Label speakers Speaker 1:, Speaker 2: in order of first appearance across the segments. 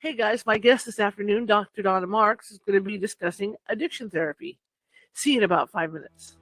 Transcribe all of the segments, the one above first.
Speaker 1: Hey guys, my guest this afternoon, Dr. Donna Marks, is going to be discussing addiction therapy. See you in about 5 minutes.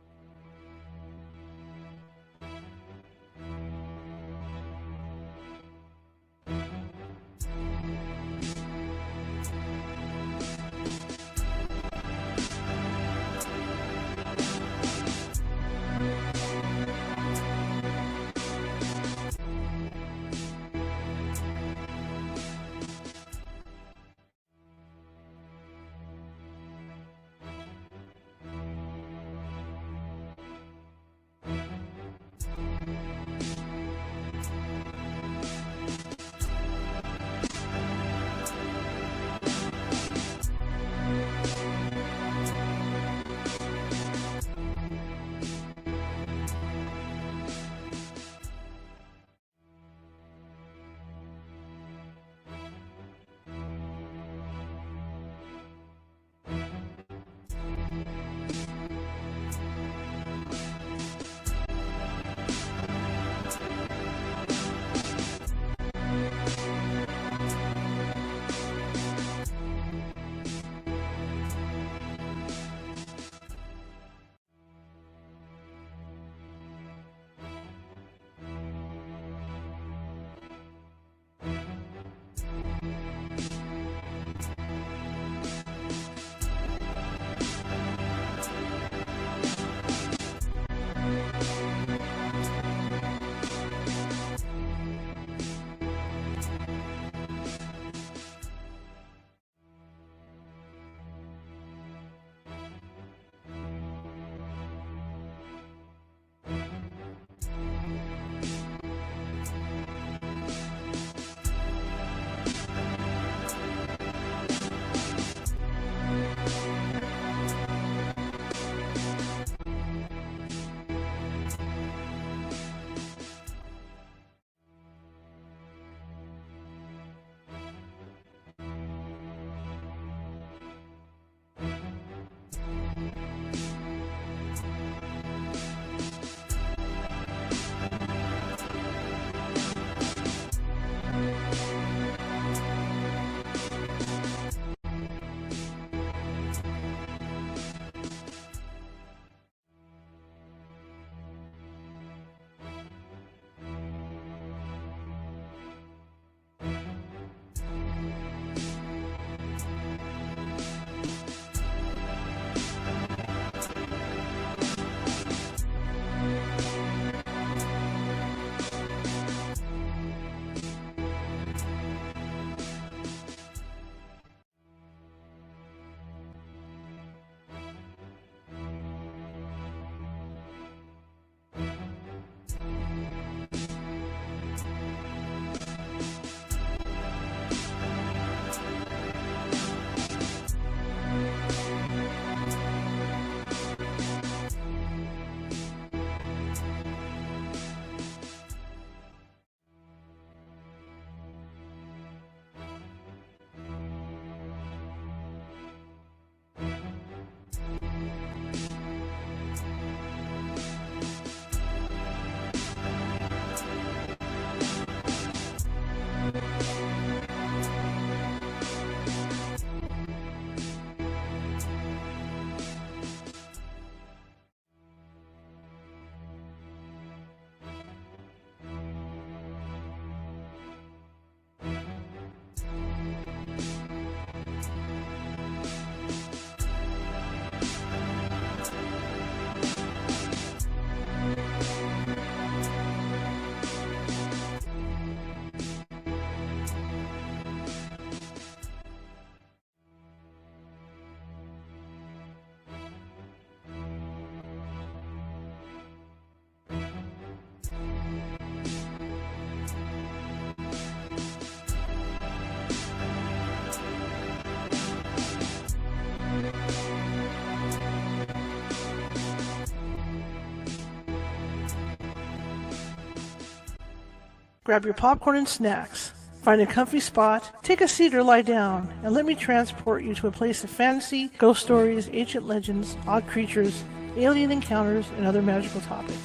Speaker 1: Grab your popcorn and snacks. Find a comfy spot, take a seat or lie down, and let me transport you to a place of fantasy, ghost stories, ancient legends, odd creatures, alien encounters, and other magical topics.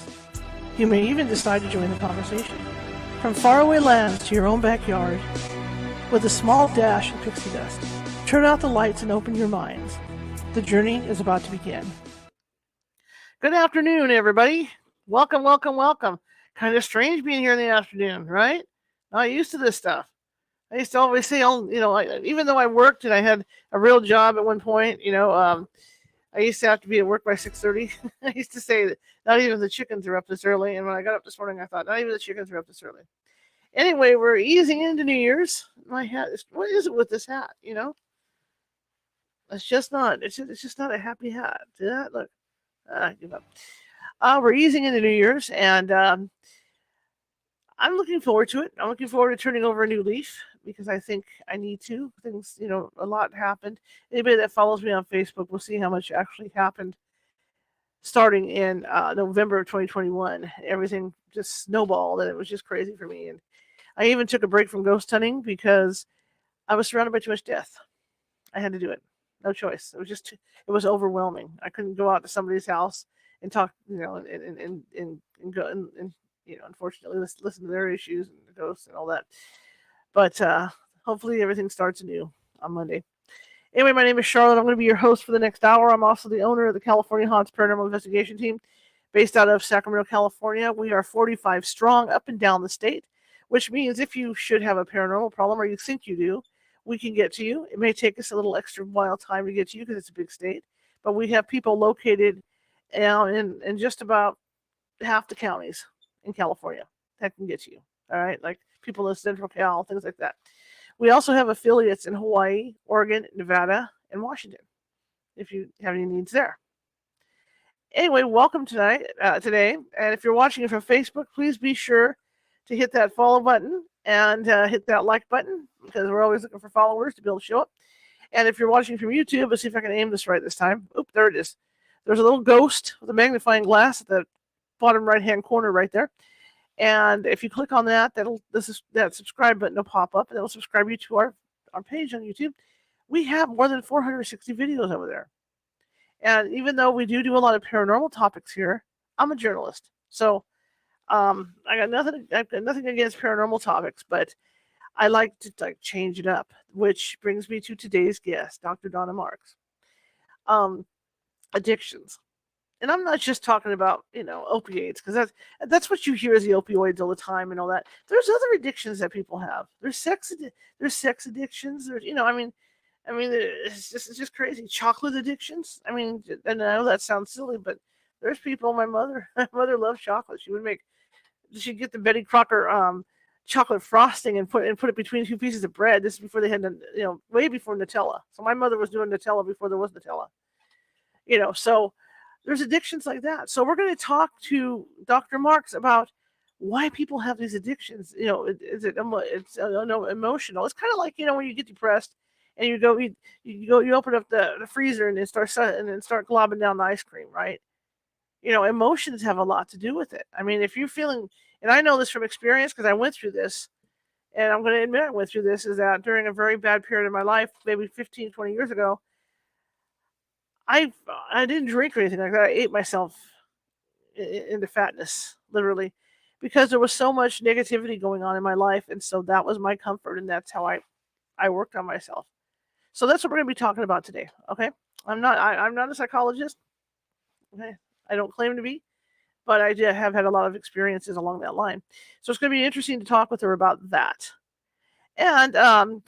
Speaker 1: You may even decide to join the conversation. From faraway lands to your own backyard, with a small dash of pixie dust. Turn out the lights and open your minds. The journey is about to begin. Good afternoon, everybody. Welcome, welcome, welcome. Kind of strange being here in the afternoon, right? Not used to this stuff. I used to always say, even though I worked and I had a real job at one point, I used to have to be at work by 6:30. I used to say that not even the chickens are up this early. And when I got up this morning, I thought, not even the chickens are up this early. Anyway, we're easing into New Year's. My hat is, what is it with this hat? It's just not a happy hat. See that? Look, I give up. We're easing into New Year's, and I'm looking forward to it. I'm looking forward to turning over a new leaf because I think I need to. Things, a lot happened. Anybody that follows me on Facebook will see how much actually happened starting in November of 2021. Everything just snowballed, and it was just crazy for me. And I even took a break from ghost hunting because I was surrounded by too much death. I had to do it. No choice. It was overwhelming. I couldn't go out to somebody's house and talk, and go and unfortunately listen to their issues and the ghosts and all that. But hopefully everything starts anew on Monday. Anyway, my name is Charlotte. I'm going to be your host for the next hour. I'm also the owner of the California Haunts Paranormal Investigation Team based out of Sacramento, California. We are 45 strong up and down the state, which means if you should have a paranormal problem or you think you do, we can get to you. It may take us a little extra while time to get to you because it's a big state, but we have people located in just about half the counties in California that can get to you. All right, like people in Central Cal, things like that. We also have affiliates in Hawaii, Oregon, Nevada, and Washington if you have any needs there. Anyway, welcome today. And if you're watching it from Facebook, please be sure to hit that follow button and hit that like button because we're always looking for followers to be able to show up. And if you're watching from YouTube, let's see if I can aim this right this time. Oop, there it is. There's a little ghost with a magnifying glass at the bottom right-hand corner right there. And if you click on that, that subscribe button will pop up, and it'll subscribe you to our page on YouTube. We have more than 460 videos over there. And even though we do a lot of paranormal topics here, I'm a journalist. So I got nothing against paranormal topics, but I like to change it up, which brings me to today's guest, Dr. Donna Marks. Addictions. And I'm not just talking about, opiates, because that's what you hear is the opioids all the time and all that. There's other addictions that people have. There's sex addictions. There's, it's just crazy. Chocolate addictions. And I know that sounds silly, but there's people. My mother loves chocolate. She'd get the Betty Crocker chocolate frosting and put it between two pieces of bread. This is before they had, way before Nutella. So my mother was doing Nutella before there was Nutella. So there's addictions like that. So we're going to talk to Dr. Marks about why people have these addictions. It's emotional. It's kind of like, when you get depressed and you open up the freezer and then start globbing down the ice cream, right? Emotions have a lot to do with it. If you're feeling, and I know this from experience because I went through this, and I'm going to admit I went through this, is that during a very bad period of my life, maybe 15, 20 years ago, I didn't drink or anything like that. I ate myself into fatness, literally, because there was so much negativity going on in my life, and so that was my comfort, and that's how I worked on myself. So that's what we're going to be talking about today. Okay, I'm not a psychologist. Okay, I don't claim to be, but I have had a lot of experiences along that line. So it's going to be interesting to talk with her about that. And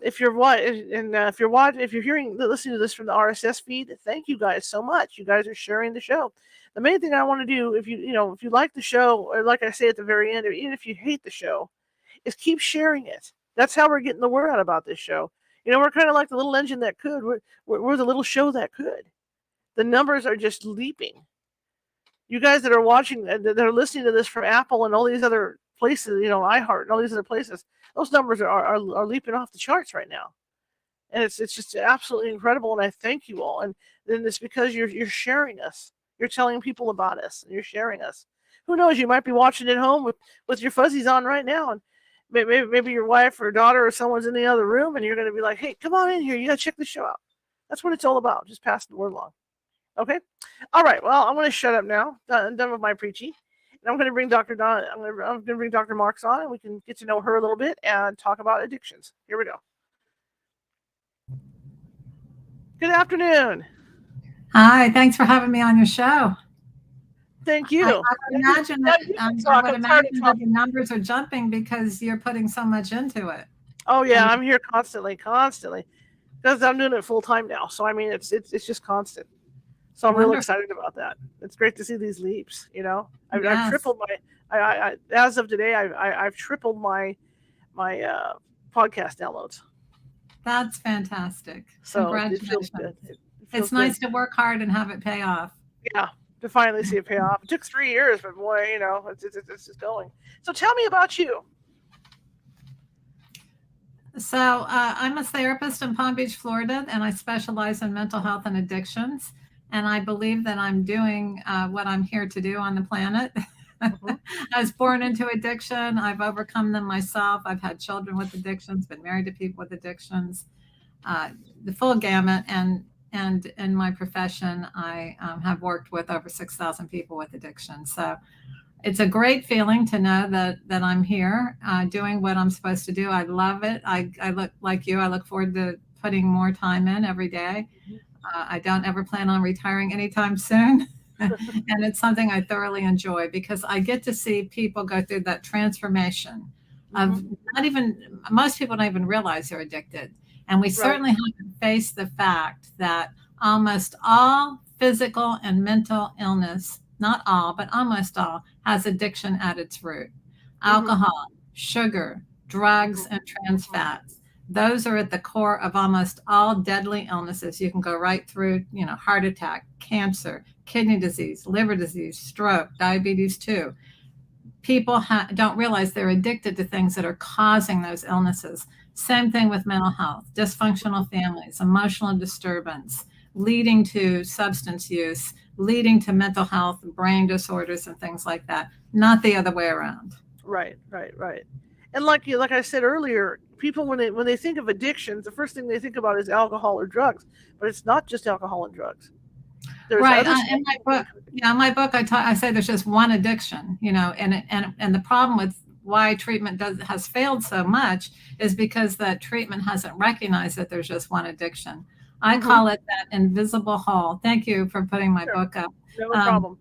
Speaker 1: if you're listening to this from the RSS feed, thank you guys so much. You guys are sharing the show. The main thing I want to do, if you like the show, or like I say at the very end, or even if you hate the show, is keep sharing it. That's how we're getting the word out about this show. We're kind of like the little engine that could. We're the little show that could. The numbers are just leaping. You guys that are watching, that are listening to this from Apple and all these other places, iHeart and all these other places, those numbers are leaping off the charts right now, and it's just absolutely incredible. And I thank you all. And then it's because you're sharing us. You're telling people about us, and you're sharing us. Who knows? You might be watching at home with your fuzzies on right now, and maybe your wife or daughter or someone's in the other room, and you're going to be like, "Hey, come on in here. You got to check this show out." That's what it's all about. Just passing the word along. Okay. All right. Well, I'm going to shut up now. I'm done with my preaching. And I'm going to bring Dr. Donna. I'm going to bring Dr. Marks on, and we can get to know her a little bit and talk about addictions. Here we go. Good afternoon.
Speaker 2: Hi, thanks for having me on your show.
Speaker 1: Thank
Speaker 2: I
Speaker 1: you.
Speaker 2: would imagine
Speaker 1: Now
Speaker 2: that
Speaker 1: you can
Speaker 2: I
Speaker 1: talk.
Speaker 2: would
Speaker 1: I'm tired of
Speaker 2: imagine that the
Speaker 1: talking.
Speaker 2: numbers are jumping because you're putting so much into it.
Speaker 1: Oh yeah,
Speaker 2: And
Speaker 1: I'm here constantly, because I'm doing it full time now. So I mean, it's just constant. So I'm real
Speaker 2: wonderful.
Speaker 1: excited about that. It's great to see these leaps. I've
Speaker 2: Yes,
Speaker 1: tripled my. As of today, I've tripled my podcast downloads.
Speaker 2: that's fantastic.
Speaker 1: So it feels
Speaker 2: Congratulations.
Speaker 1: good. It
Speaker 2: It's
Speaker 1: feels good.
Speaker 2: nice to work hard and have it pay off.
Speaker 1: Yeah, to finally see it pay off. It took 3 years, but boy, it's just going. So tell me about you.
Speaker 2: So, I'm a therapist in Palm Beach, Florida, and I specialize in mental health and addictions. And I believe that I'm doing what I'm here to do on the planet.
Speaker 1: Hmm.
Speaker 2: I was born into addiction. I've overcome them myself. I've had children with addictions, been married to people with addictions, uh, the full gamut. And in my profession, I have worked with over 6,000 people with addiction. So it's a great feeling to know that I'm here doing what I'm supposed to do. I love it. I look like you. I look forward to putting more time in every day. I don't ever plan on retiring anytime soon. And it's something I thoroughly enjoy because I get to see people go through that transformation
Speaker 1: Hmm.
Speaker 2: of not even, most people don't even realize they're addicted. And we
Speaker 1: Right.
Speaker 2: certainly have to face the fact that almost all physical and mental illness, not all, but almost all, has addiction at its root.
Speaker 1: Hmm.
Speaker 2: Alcohol, sugar, drugs,
Speaker 1: Hmm.
Speaker 2: and trans fats. Those are at the core of almost all deadly illnesses. You can go right through, heart attack, cancer, kidney disease, liver disease, stroke, diabetes too. People don't realize they're addicted to things that are causing those illnesses. Same thing with mental health, dysfunctional families, emotional disturbance, leading to substance use, leading to mental health, brain disorders, and things like that. Not the other way around.
Speaker 1: Right. And like I said earlier, people when they think of addictions, the first thing they think about is alcohol or drugs. But it's not just alcohol and drugs. There's
Speaker 2: Right.
Speaker 1: other stuff
Speaker 2: In my
Speaker 1: that goes
Speaker 2: book,
Speaker 1: into addiction.
Speaker 2: yeah, in my book, I say there's just one addiction, and the problem with why treatment has failed so much is because that treatment hasn't recognized that there's just one addiction. I
Speaker 1: Hmm.
Speaker 2: call it that invisible hole. Thank you for putting my
Speaker 1: Sure,
Speaker 2: book up.
Speaker 1: no
Speaker 2: Um,
Speaker 1: problem.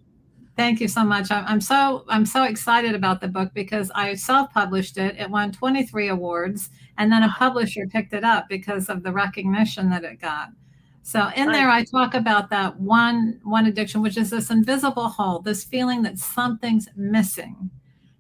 Speaker 2: Thank you so much. I'm so excited about the book because I self-published it. It won 23 awards, and then a
Speaker 1: Wow,
Speaker 2: publisher picked it up because of the recognition that it got. So in there,
Speaker 1: nice.
Speaker 2: I talk about that one addiction, which is this invisible hole, this feeling that something's missing.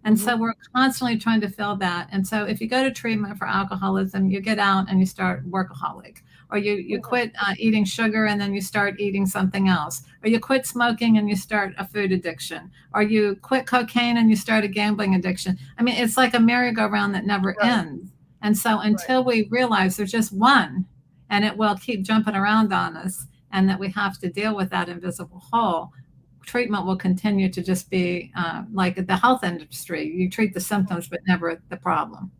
Speaker 2: And
Speaker 1: Hmm.
Speaker 2: so we're constantly trying to fill that. And so if you go to treatment for alcoholism, you get out and you start workaholic, or you
Speaker 1: Hmm.
Speaker 2: quit eating sugar and then you start eating something else, or you quit smoking and you start a food addiction, or you quit cocaine and you start a gambling addiction. I mean, it's like a merry-go-round that never
Speaker 1: Right,
Speaker 2: ends. And so
Speaker 1: right.
Speaker 2: until we realize there's just one and it will keep jumping around on us and that we have to deal with that invisible hole, treatment will continue to just be like the health industry. You treat the
Speaker 1: Mhm.
Speaker 2: symptoms, but never the problem.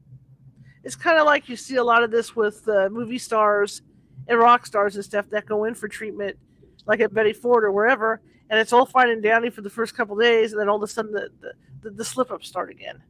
Speaker 1: It's kind of like you see a lot of this with movie stars and rock stars and stuff that go in for treatment, like at Betty Ford or wherever, and it's all fine and dandy for the first couple of days, and then all of a sudden the slip ups start again.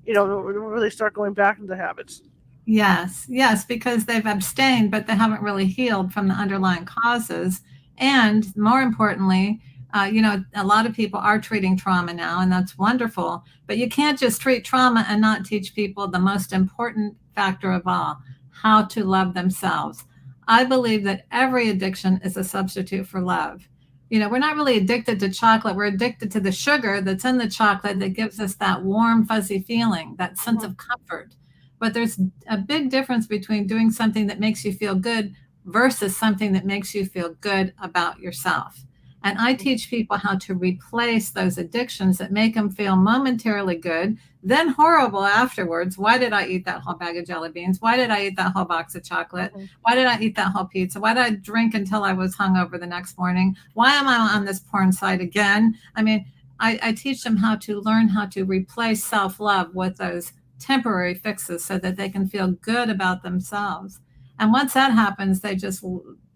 Speaker 1: Where they start going back into habits.
Speaker 2: Yes, yes, because they've abstained, but they haven't really healed from the underlying causes. And more importantly, a lot of people are treating trauma now, and that's wonderful. But you can't just treat trauma and not teach people the most important factor of all, how to love themselves. I believe that every addiction is a substitute for love. We're not really addicted to chocolate. We're addicted to the sugar that's in the chocolate that gives us that warm, fuzzy feeling, that sense
Speaker 1: Hmm.
Speaker 2: of comfort. But there's a big difference between doing something that makes you feel good versus something that makes you feel good about yourself. And I teach people how to replace those addictions that make them feel momentarily good, then horrible afterwards. Why did I eat that whole bag of jelly beans? Why did I eat that whole box of chocolate?
Speaker 1: Hmm.
Speaker 2: Why did I eat that whole pizza? Why did I drink until I was hungover the next morning? Why am I on this porn site again? I mean, I teach them how to learn how to replace self love with those temporary fixes so that they can feel good about themselves. And once that happens, they just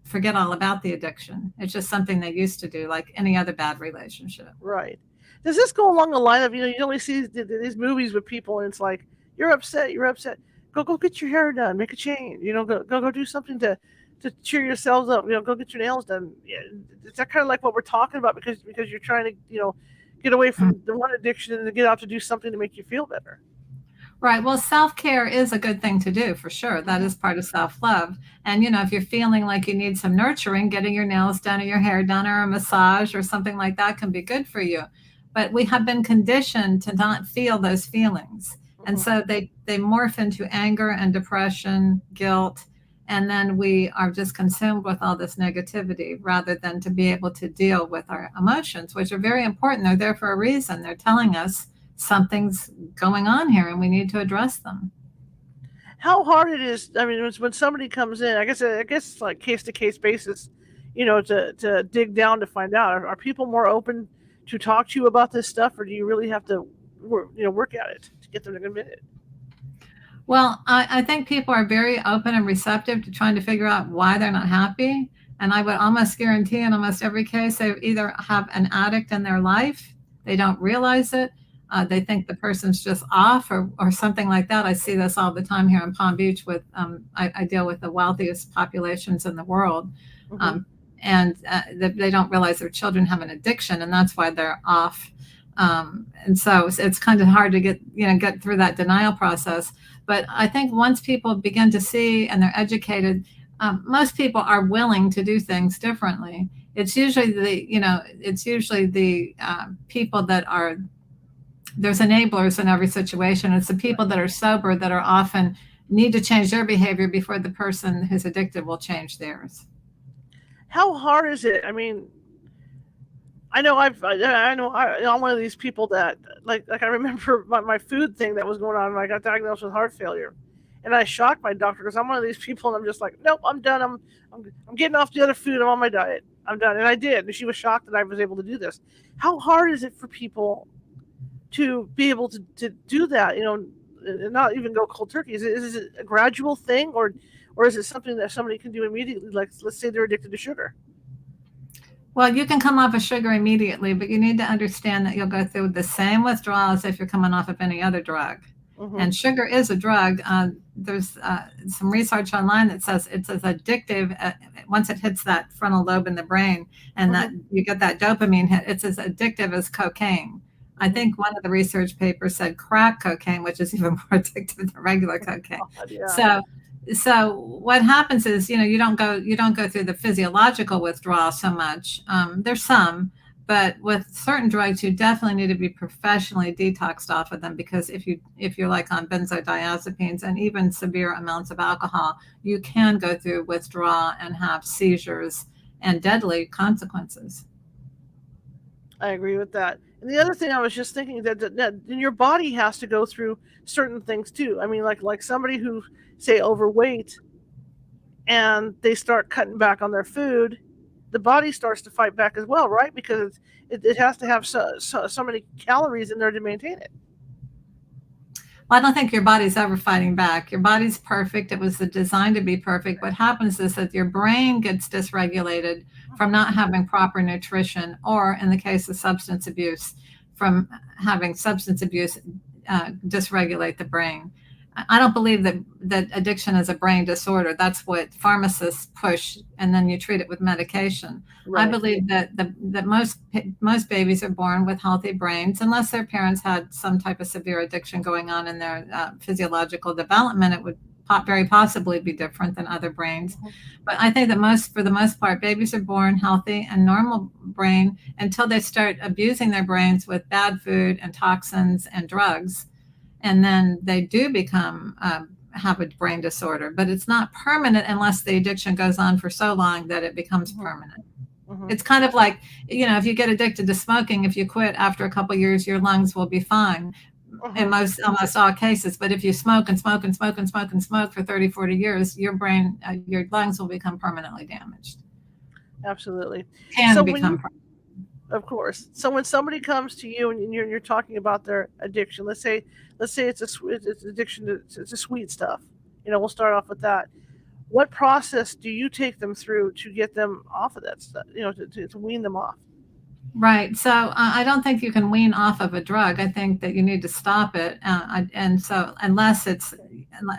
Speaker 2: forget all about the addiction. It's just something they used to do, like any other bad relationship.
Speaker 1: Right. Does this go along the line of you only see these movies with people and it's like you're upset, you're upset. Go get your hair done, make a change. Go do something to to cheer yourselves up. Go get your nails done. Yeah, is that kind of like what we're talking about? Because you're trying to get away from the one addiction and to get out to do something to make you feel better.
Speaker 2: Right. Well, self-care is a good thing to do for sure. That
Speaker 1: Hmm.
Speaker 2: is part of self-love. And, if you're feeling like you need some nurturing, getting your nails done or your hair done or a massage or something like that can be good for you. But we have been conditioned to not feel those feelings. And
Speaker 1: Hmm.
Speaker 2: so they morph into anger and depression, guilt, and then we are just consumed with all this negativity rather than to be able to deal with our emotions, which are very important. They're there for a reason. They're telling us something's going on here and we need to address them.
Speaker 1: How hard it is. I mean, when somebody comes in, I guess it's like case to case basis. To dig down to find out. Are people more open to talk to you about this stuff, or do you really have to work at it to get them to admit it?
Speaker 2: Well, I think people are very open and receptive to trying to figure out why they're not happy. And I would almost guarantee in almost every case, they either have an addict in their life, they don't realize it, they think the person's just off or something like that. I see this all the time here in Palm Beach with, I deal with the wealthiest populations in the world.
Speaker 1: Hmm.
Speaker 2: Um, and they don't realize their children have an addiction and that's why they're off. And so it's kind of hard to get through that denial process. But I think once people begin to see and they're educated, most people are willing to do things differently. It's usually the people that are, there's enablers in every situation. It's the people that are sober that are often need to change their behavior before the person who's addicted will change theirs.
Speaker 1: How hard is it? I mean, I'm one of these people that like I remember my food thing that was going on when I got diagnosed with heart failure, and I shocked my doctor because I'm one of these people and I'm just like, nope, I'm done. I'm getting off the other food. I'm on my diet. I'm done, and I did. And she was shocked that I was able to do this. How hard is it for people to be able to do that? And not even go cold turkey. Is it a gradual thing, or is it something that somebody can do immediately? Like, let's say they're addicted to sugar.
Speaker 2: Well, you can come off of sugar immediately, but you need to understand that you'll go through the same withdrawal as if you're coming off of any other drug.
Speaker 1: Hmm.
Speaker 2: And sugar is a drug. There's some research online that says it's as addictive once it hits that frontal lobe in the brain and that
Speaker 1: Hmm.
Speaker 2: you get that dopamine hit, it's as addictive as cocaine. I
Speaker 1: Hmm.
Speaker 2: think one of the research papers said crack cocaine, which is even more addictive than regular cocaine.
Speaker 1: God, yeah.
Speaker 2: So what happens is, you don't go through the physiological withdrawal so much. There's some, but with certain drugs, you definitely need to be professionally detoxed off of them because if you're like on benzodiazepines and even severe amounts of alcohol, you can go through withdrawal and have seizures and deadly consequences.
Speaker 1: I agree with that. And the other thing I was just thinking that your body has to go through certain things too. I mean, like somebody who say overweight and they start cutting back on their food, the body starts to fight back as well, right? Because it has to have so many calories in there to maintain it.
Speaker 2: Well, I don't think your body's ever fighting back. Your body's perfect. It was designed to be perfect. What happens is that your brain gets dysregulated from not having proper nutrition, or in the case of substance abuse, from having substance abuse dysregulate the brain. I don't believe that addiction is a brain disorder. That's what pharmacists push, and then you treat it with medication. I
Speaker 1: Right.
Speaker 2: believe that most babies are born with healthy brains, unless their parents had some type of severe addiction going on in their physiological development. It would very possibly be different than other brains.
Speaker 1: Mhm.
Speaker 2: But I think that for the most part, babies are born healthy and normal brain until they start abusing their brains with bad food and toxins and drugs, and then they do become have a brain disorder, but it's not permanent unless the addiction goes on for so long that it becomes
Speaker 1: Mhm.
Speaker 2: permanent.
Speaker 1: Mhm.
Speaker 2: It's kind of like, if you get addicted to smoking, if you quit after a couple of years, your lungs will be fine in
Speaker 1: Mhm.
Speaker 2: almost all cases. But if you smoke and smoke and smoke and smoke and smoke for 30, 40 years, your lungs will become permanently damaged,
Speaker 1: Absolutely.
Speaker 2: can
Speaker 1: So when
Speaker 2: become.
Speaker 1: you, of course, so when somebody comes to you and you're talking about their addiction, let's say it's addiction to sweet stuff. We'll start off with that. What process do you take them through to get them off of that stuff? To wean them off.
Speaker 2: Right. So I don't think you can wean off of a drug. I think that you need to stop it. And so unless it's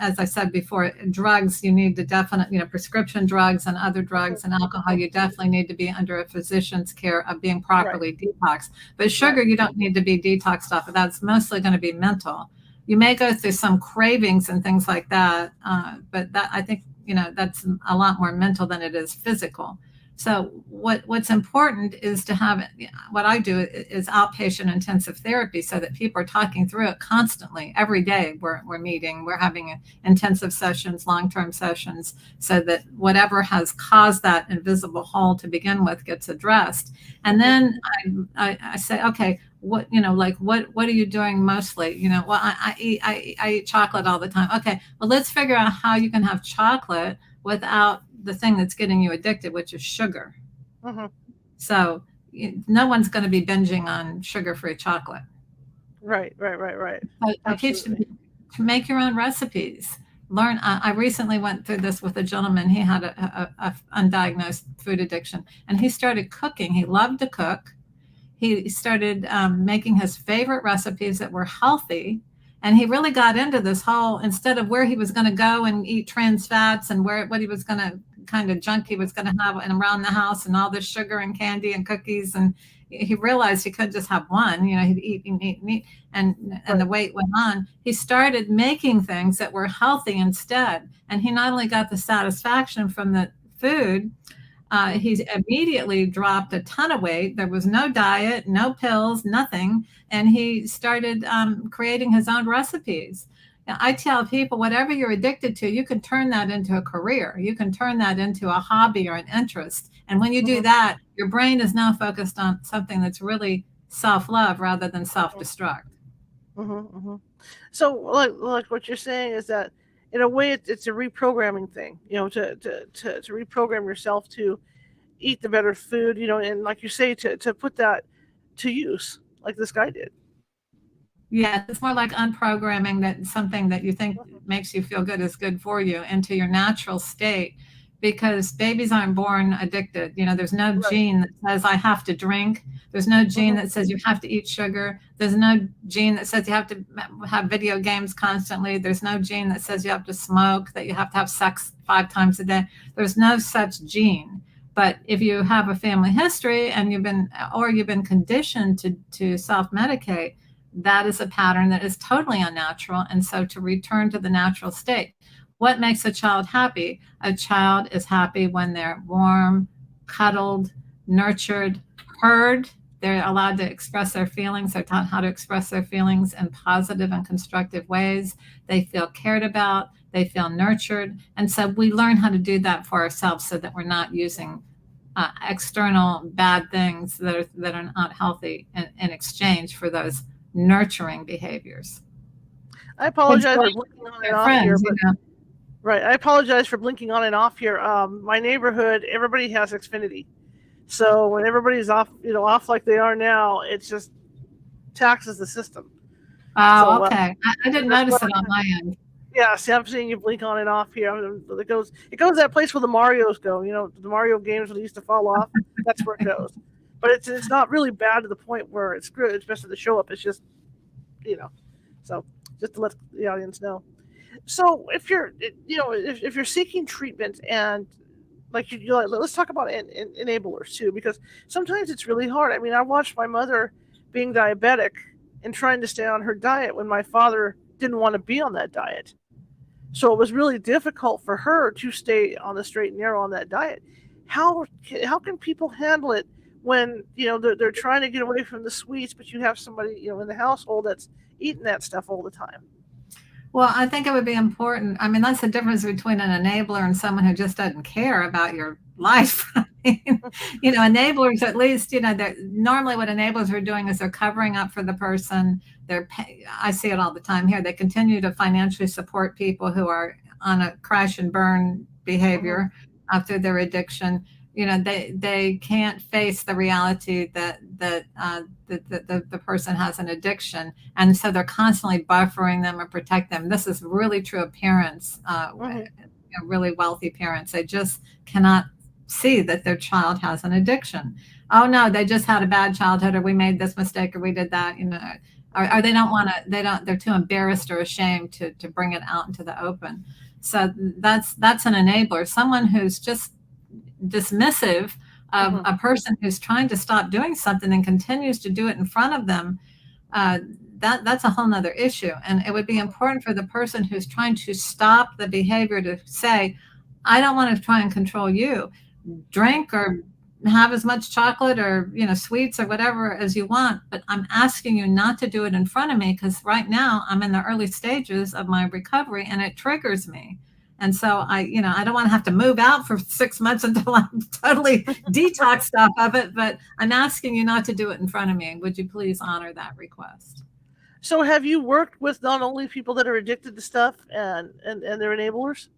Speaker 2: as I said before, drugs, you need to definitely, prescription drugs and other drugs and alcohol, you definitely need to be under a physician's care of being
Speaker 1: Right.
Speaker 2: properly detoxed. But sugar, you don't need to be detoxed off of. That's mostly going to be mental. You may go through some cravings and things like that, but that I think, that's a lot more mental than it is physical. So what's important is to have what I do is outpatient intensive therapy, so that people are talking through it constantly. Every day we're meeting, we're having intensive sessions, long-term sessions, so that whatever has caused that invisible hole to begin with gets addressed. And then I say, okay, what are you doing mostly? Well, I eat chocolate all the time. Okay, well, let's figure out how you can have chocolate without the thing that's getting you addicted, which is sugar.
Speaker 1: Mm-hmm.
Speaker 2: So no one's going to be binging on sugar-free chocolate.
Speaker 1: Right.
Speaker 2: I teach you to make your own recipes. Learn. I recently went through this with a gentleman. He had a undiagnosed food addiction, and he started cooking. He loved to cook. He started making his favorite recipes that were healthy. And he really got into this whole, instead of where he was going to go and eat trans fats and what he was going to kind of junk he was going to have and around the house and all this sugar and candy and cookies. And he realized he couldn't just have one, he'd eat. And the weight went on. He started making things that were healthy instead. And he not only got the satisfaction from the food, he's immediately dropped a ton of weight. There was no diet, no pills, nothing. And he started creating his own recipes. Now, I tell people, whatever you're addicted to, you can turn that into a career. You can turn that into a hobby or an interest. And when you do that, your brain is now focused on something that's really self-love rather than self-destruct.
Speaker 1: So like what you're saying is that in a way it's a reprogramming thing, to reprogram yourself to eat the better food, and like you say, to put that to use like this guy did.
Speaker 2: Yeah, it's more like unprogramming that something that you think makes you feel good is good for you into your natural state, because babies aren't born addicted. There's no gene that says I have to drink. There's no gene that says you have to eat sugar. There's no gene that says you have to have video games constantly. There's no gene that says you have to smoke, that you have to have sex 5 times a day. There's no such gene. But if you have a family history and you've been conditioned to self-medicate, that is a pattern that is totally unnatural. And so to return to the natural state, what makes a child happy? A child is happy when they're warm, cuddled, nurtured, heard. They're allowed to express their feelings. They're taught how to express their feelings in positive and constructive ways. They feel cared about. They feel nurtured. And so we learn how to do that for ourselves, so that we're not using external bad things that are not healthy in exchange for those nurturing behaviors.
Speaker 1: I apologize for blinking on and off here. Right. I apologize for blinking on and off here. My neighborhood, everybody has Xfinity. So when everybody's off, off like they are now, it just taxes the system.
Speaker 2: Oh, okay. I didn't notice it on my end.
Speaker 1: Yeah, see, I'm seeing you blink on and off here. It goes that place where the Marios go. The Mario games where they used to fall off. That's where it goes. But it's not really bad to the point where it's good. It's best to show up. It's just, so just to let the audience know. So if you're, if you're seeking treatment and let's talk about enablers too, because sometimes it's really hard. I mean, I watched my mother being diabetic and trying to stay on her diet when my father didn't want to be on that diet. So it was really difficult for her to stay on the straight and narrow on that diet. How can people handle it when they're trying to get away from the sweets, but you have somebody in the household that's eating that stuff all the time?
Speaker 2: Well, I think it would be important. I mean, that's the difference between an enabler and someone who just doesn't care about your life. Enablers, at least, normally what enablers are doing is they're covering up for the person. I see it all the time here. They continue to financially support people who are on a crash and burn behavior after their addiction. They can't face the reality that the person has an addiction, and so they're constantly buffering them or protect them. This is really true of parents, really wealthy parents. They just cannot see that their child has an addiction. Oh no, they just had a bad childhood, or we made this mistake, or we did that. or they don't want to, they're too embarrassed or ashamed to bring it out into the open. So that's an enabler. Someone who's just dismissive of a person who's trying to stop doing something and continues to do it in front of them, that's a whole nother issue. And it would be important for the person who's trying to stop the behavior to say, I don't want to try and control you. Drink or have as much chocolate or, sweets or whatever as you want, but I'm asking you not to do it in front of me, because right now I'm in the early stages of my recovery and it triggers me. And so I don't want to have to move out for 6 months until I'm totally detoxed off of it, but I'm asking you not to do it in front of me. Would you please honor that request?
Speaker 1: So have you worked with not only people that are addicted to stuff and their enablers?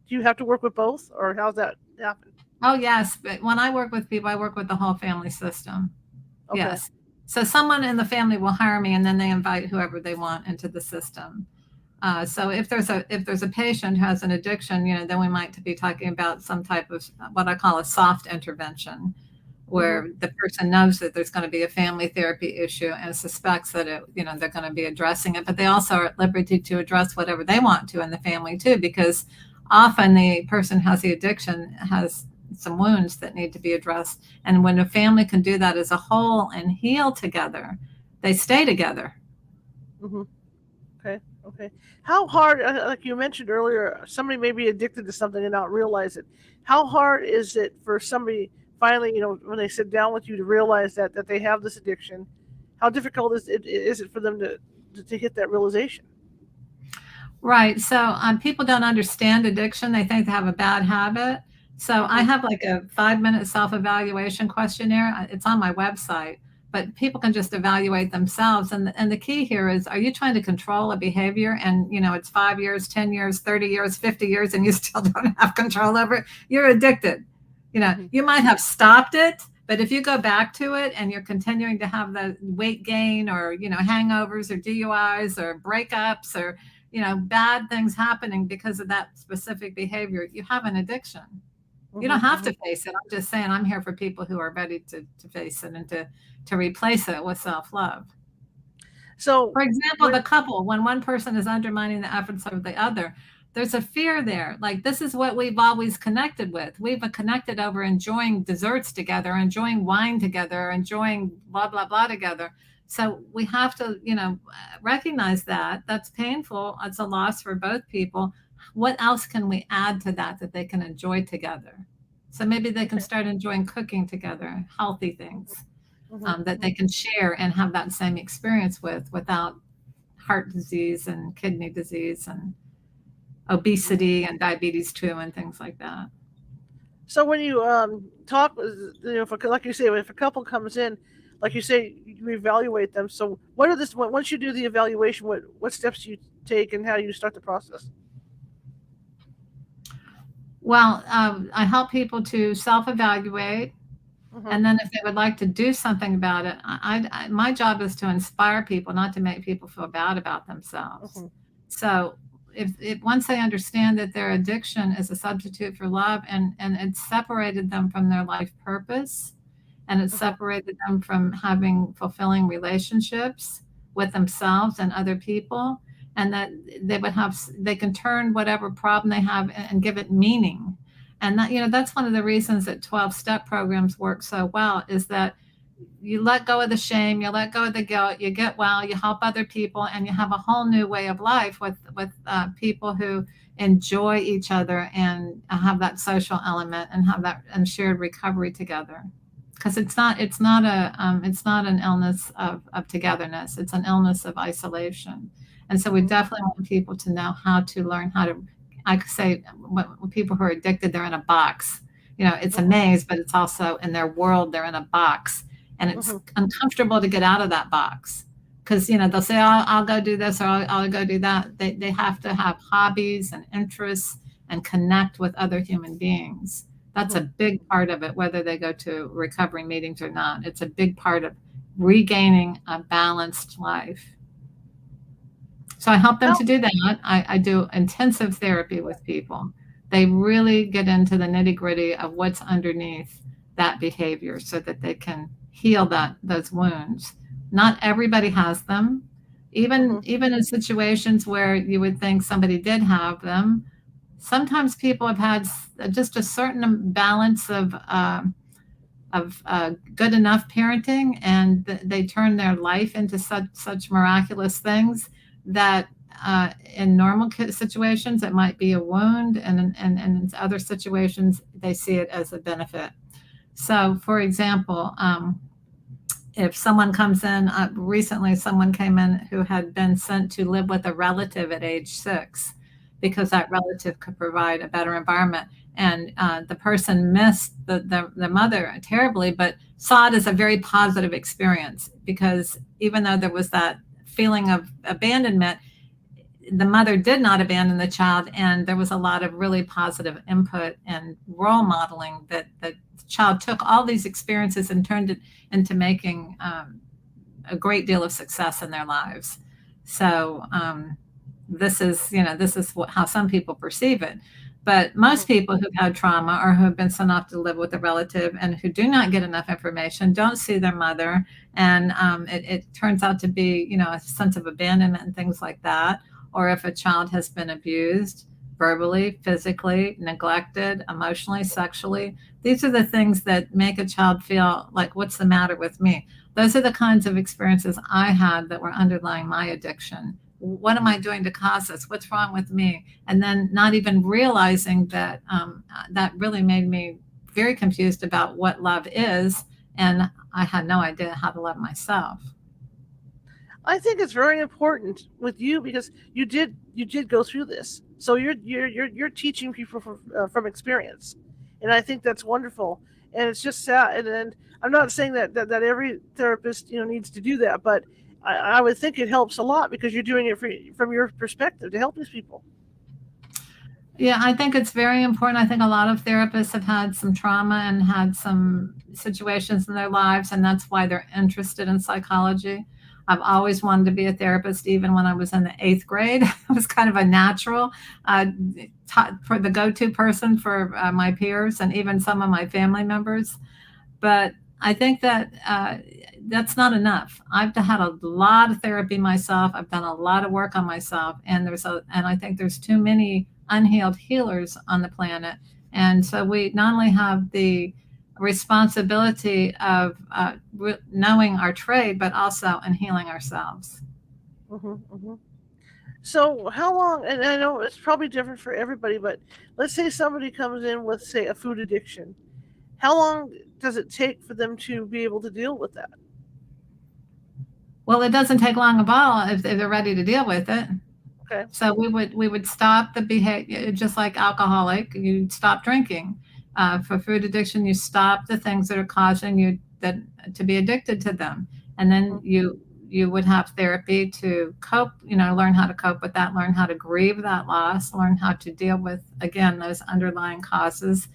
Speaker 1: Do you have to work with both, or how's that happen?
Speaker 2: Oh, yes. But when I work with people, I work with the whole family system.
Speaker 1: Okay.
Speaker 2: Yes. So someone in the family will hire me, and then they invite whoever they want into the system. So if there's a patient who has an addiction, then we might be talking about some type of what I call a soft intervention, where the person knows that there's going to be a family therapy issue and suspects that they're going to be addressing it, but they also are at liberty to address whatever they want to in the family too, because often the person who has the addiction has some wounds that need to be addressed. And when a family can do that as a whole and heal together, they stay together.
Speaker 1: Okay. How hard, like you mentioned earlier, somebody may be addicted to something and not realize it. How hard is it for somebody finally, when they sit down with you, to realize that they have this addiction? How difficult is it for them to hit that realization?
Speaker 2: Right. So people don't understand addiction. They think they have a bad habit. So I have like a 5-minute self-evaluation questionnaire. It's on my website, but people can just evaluate themselves. And the key here is, are you trying to control a behavior? And, it's 5 years, 10 years, 30 years, 50 years, and you still don't have control over it. You're addicted. You might have stopped it, but if you go back to it and you're continuing to have the weight gain or, hangovers or DUIs or breakups or, bad things happening because of that specific behavior, you have an addiction. You don't have to face it. I'm just saying I'm here for people who are ready to face it and to replace it with self-love.
Speaker 1: So,
Speaker 2: for example, the couple, when one person is undermining the efforts of the other, there's a fear there. Like, this is what we've always connected with. We've connected over enjoying desserts together, enjoying wine together, enjoying blah, blah, blah together. So we have to, recognize that. That's painful. It's a loss for both people. What else can we add to that they can enjoy together? So maybe they can start enjoying cooking together, healthy things that they can share and have that same experience without heart disease and kidney disease and obesity and diabetes too, and things like that.
Speaker 1: So when you talk, like you say, if a couple comes in, like you say, you evaluate them. So what are this? Once you do the evaluation, what steps do you take, and how do you start the process?
Speaker 2: Well, I help people to self-evaluate, and then if they would like to do something about it, my job is to inspire people, not to make people feel bad about themselves. So if once they understand that their addiction is a substitute for love, and it's separated them from their life purpose, and it's separated them from having fulfilling relationships with themselves and other people, and that they can turn whatever problem they have and give it meaning. And that, that's one of the reasons that 12-step programs work so well, is that you let go of the shame, you let go of the guilt, you get well, you help other people, and you have a whole new way of life with people who enjoy each other and have that social element and have that and shared recovery together. Because it's not an illness of togetherness, it's an illness of isolation. And so we definitely want people to know how to learn how to, I could say, when people who are addicted, they're in a box. It's a maze, but it's also in their world, they're in a box. And it's uncomfortable to get out of that box. Because, they'll say, I'll go do this or I'll go do that. They have to have hobbies and interests and connect with other human beings. That's a big part of it, whether they go to recovery meetings or not. It's a big part of regaining a balanced life. So I help them to do that. I do intensive therapy with people. They really get into the nitty-gritty of what's underneath that behavior so that they can heal those wounds. Not everybody has them. Even in situations where you would think somebody did have them, sometimes people have had just a certain balance of good enough parenting, and they turn their life into such miraculous things that in normal situations it might be a wound, and in other situations they see it as a benefit. So, for example, if someone comes in, recently someone came in who had been sent to live with a relative at age 6 because that relative could provide a better environment. And the person missed the mother terribly, but saw it as a very positive experience, because even though there was that feeling of abandonment, the mother did not abandon the child, and there was a lot of really positive input and role modeling that the child took all these experiences and turned it into making a great deal of success in their lives. So this is how some people perceive it. But most people who've had trauma or who have been sent off to live with a relative and who do not get enough information don't see their mother, and it turns out to be, a sense of abandonment and things like that. Or if a child has been abused verbally, physically, neglected, emotionally, sexually, these are the things that make a child feel like, what's the matter with me? Those are the kinds of experiences I had that were underlying my addiction. What am I doing to cause this? What's wrong with me? And then not even realizing that that really made me very confused about what love is. And I had no idea how to love myself.
Speaker 1: I think it's very important with you because you did go through this, so you're teaching people from experience, and I think that's wonderful. And it's just sad, and I'm not saying that every therapist needs to do that, but I would think it helps a lot because you're doing it from your perspective to help these people.
Speaker 2: Yeah, I think it's very important. I think a lot of therapists have had some trauma and had some situations in their lives, and that's why they're interested in psychology. I've always wanted to be a therapist, even when I was in the 8th grade. It was kind of a natural for the go-to person for my peers and even some of my family members. But I think that that's not enough. I've had a lot of therapy myself. I've done a lot of work on myself, and I think there's too many unhealed healers on the planet. And so we not only have the responsibility of knowing our trade, but also in healing ourselves.
Speaker 1: So how long? And I know it's probably different for everybody, but let's say somebody comes in with, say, a food addiction. How long does it take for them to be able to deal with that?
Speaker 2: Well, it doesn't take long at all if they're ready to deal with it.
Speaker 1: Okay.
Speaker 2: So we would stop the behavior, just like alcoholic. You stop drinking. For food addiction, you stop the things that are causing you to be addicted to them, and then you would have therapy to cope. Learn how to cope with that. Learn how to grieve that loss. Learn how to deal with, again, those underlying causes,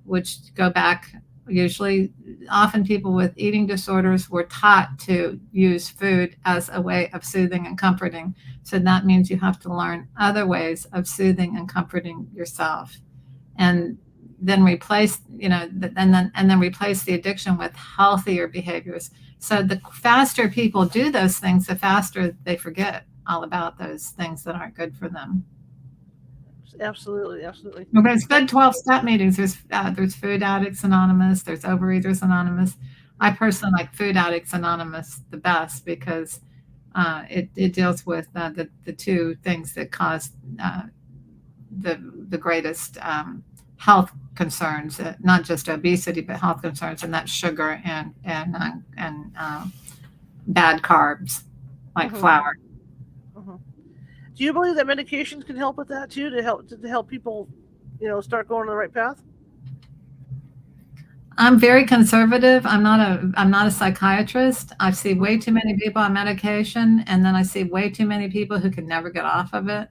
Speaker 2: which go back. Usually, often people with eating disorders were taught to use food as a way of soothing and comforting. So that means you have to learn other ways of soothing and comforting yourself, and then replace, and then replace the addiction with healthier behaviors. So the faster people do those things, the faster they forget all about those things that aren't good for them.
Speaker 1: Absolutely.
Speaker 2: There's good 12-step meetings. There's Food Addicts Anonymous. There's Overeaters Anonymous. I personally like Food Addicts Anonymous the best because it deals with the two things that cause the greatest health concerns, not just obesity, but health concerns, and that's sugar and bad carbs like flour.
Speaker 1: Do you believe that medications can help with that too, to help people, start going on the right path?
Speaker 2: I'm very conservative. I'm not a psychiatrist. I see way too many people on medication, and then I see way too many people who can never get off of it,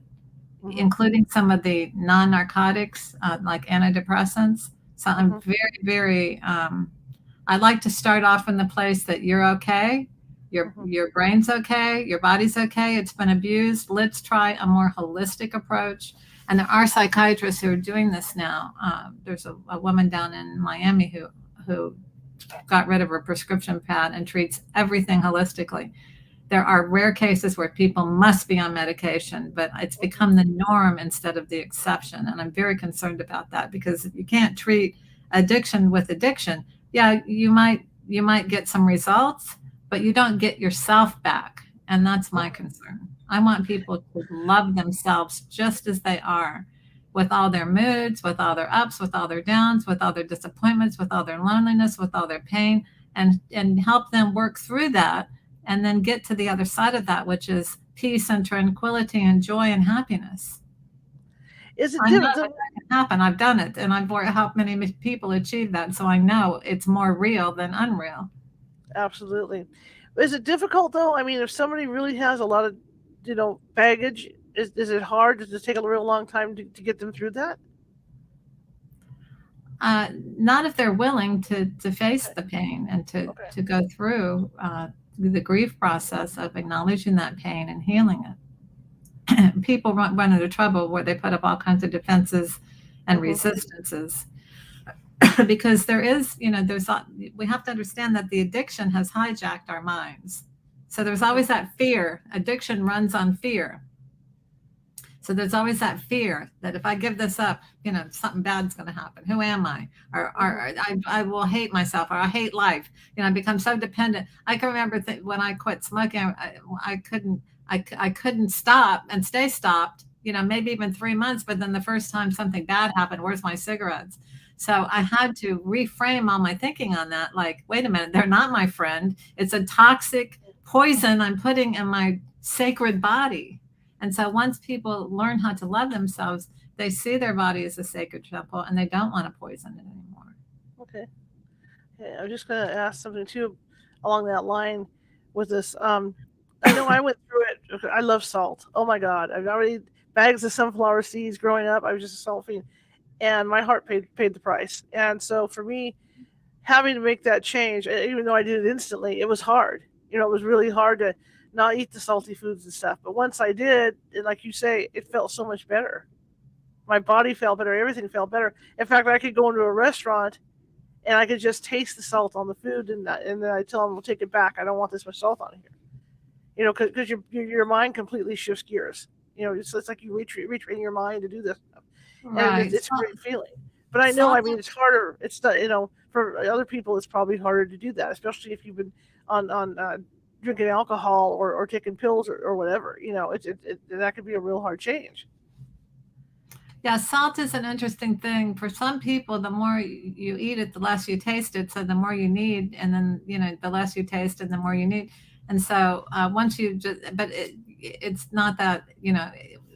Speaker 2: including some of the non-narcotics, like antidepressants. So I'm very, very, I like to start off in the place that you're okay. Your brain's okay, your body's okay, it's been abused. Let's try a more holistic approach. And there are psychiatrists who are doing this now. There's a woman down in Miami who got rid of her prescription pad and treats everything holistically. There are rare cases where people must be on medication, but it's become the norm instead of the exception. And I'm very concerned about that, because if you can't treat addiction with addiction, yeah, you might get some results, but you don't get yourself back. And that's my concern. I want people to love themselves just as they are, with all their moods, with all their ups, with all their downs, with all their disappointments, with all their loneliness, with all their pain, and help them work through that, and then get to the other side of that, which is peace and tranquility and joy and happiness.
Speaker 1: Is it
Speaker 2: I know
Speaker 1: different?
Speaker 2: that can happen. I've done it, and I've helped many people achieve that. So I know it's more real than unreal.
Speaker 1: Absolutely. Is it difficult though? I mean, if somebody really has a lot of, baggage, is it hard? Does it take a real long time to get them through that?
Speaker 2: Not if they're willing to face the pain and
Speaker 1: Okay.
Speaker 2: to go through the grief process of acknowledging that pain and healing it. People run into trouble where they put up all kinds of defenses and
Speaker 1: Hmm.
Speaker 2: resistances. Because we have to understand that the addiction has hijacked our minds. So there's always that fear. Addiction runs on fear. So there's always that fear that if I give this up, something bad's going to happen. Who am I? Or I will hate myself, or I hate life. I become so dependent. I can remember when I quit smoking, I couldn't stop and stay stopped, maybe even 3 months. But then the first time something bad happened, where's my cigarettes? So I had to reframe all my thinking on that. Like, wait a minute, they're not my friend. It's a toxic poison I'm putting in my sacred body. And so once people learn how to love themselves, they see their body as a sacred temple, and they don't want to poison it anymore.
Speaker 1: Okay. Okay. I was just going to ask something too along that line with this. I know I went through it. Okay, I love salt. Oh my God. I've already bags of sunflower seeds growing up. I was just a salt fiend, and my heart paid the price. And so for me, having to make that change, even though I did it instantly, it was hard. It was really hard to not eat the salty foods and stuff. But once I did, and like you say, it felt so much better. My body felt better. Everything felt better. In fact, I could go into a restaurant and I could just taste the salt on the food, and then I tell them, "We'll take it back. I don't want this much salt on here." Because your mind completely shifts gears. It's like you retrain your mind to do this stuff, and
Speaker 2: Right.
Speaker 1: it's a great feeling. But I know, I
Speaker 2: Salt.
Speaker 1: mean, it's harder. It's not, for other people, it's probably harder to do that, especially if you've been on drinking alcohol or taking pills or whatever. That could be a real hard change.
Speaker 2: Yeah, salt is an interesting thing. For some people, the more you eat it, the less you taste it. So the more you need, and then the less you taste, and the more you need. And so once you just, but it's not that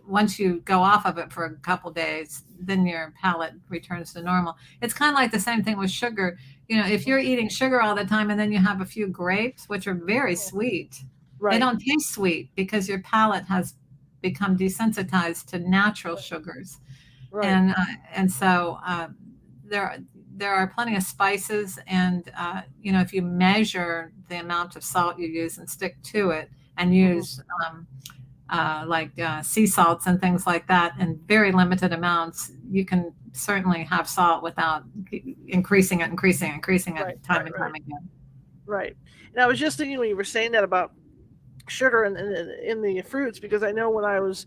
Speaker 2: once you go off of it for a couple days, then your palate returns to normal. It's kind of like the same thing with sugar. If you're eating sugar all the time and then you have a few grapes, which are very sweet, they
Speaker 1: Right,
Speaker 2: don't taste sweet because your palate has become desensitized to natural sugars.
Speaker 1: right,
Speaker 2: And there there are plenty of spices, and if you measure the amount of salt you use and stick to it, and
Speaker 1: hmm,
Speaker 2: use sea salts and things like that in very limited amounts, you can certainly have salt without increasing it
Speaker 1: right,
Speaker 2: time
Speaker 1: right,
Speaker 2: and
Speaker 1: right,
Speaker 2: time again.
Speaker 1: right. And I was just thinking when you were saying that about sugar in the fruits, because I know when I was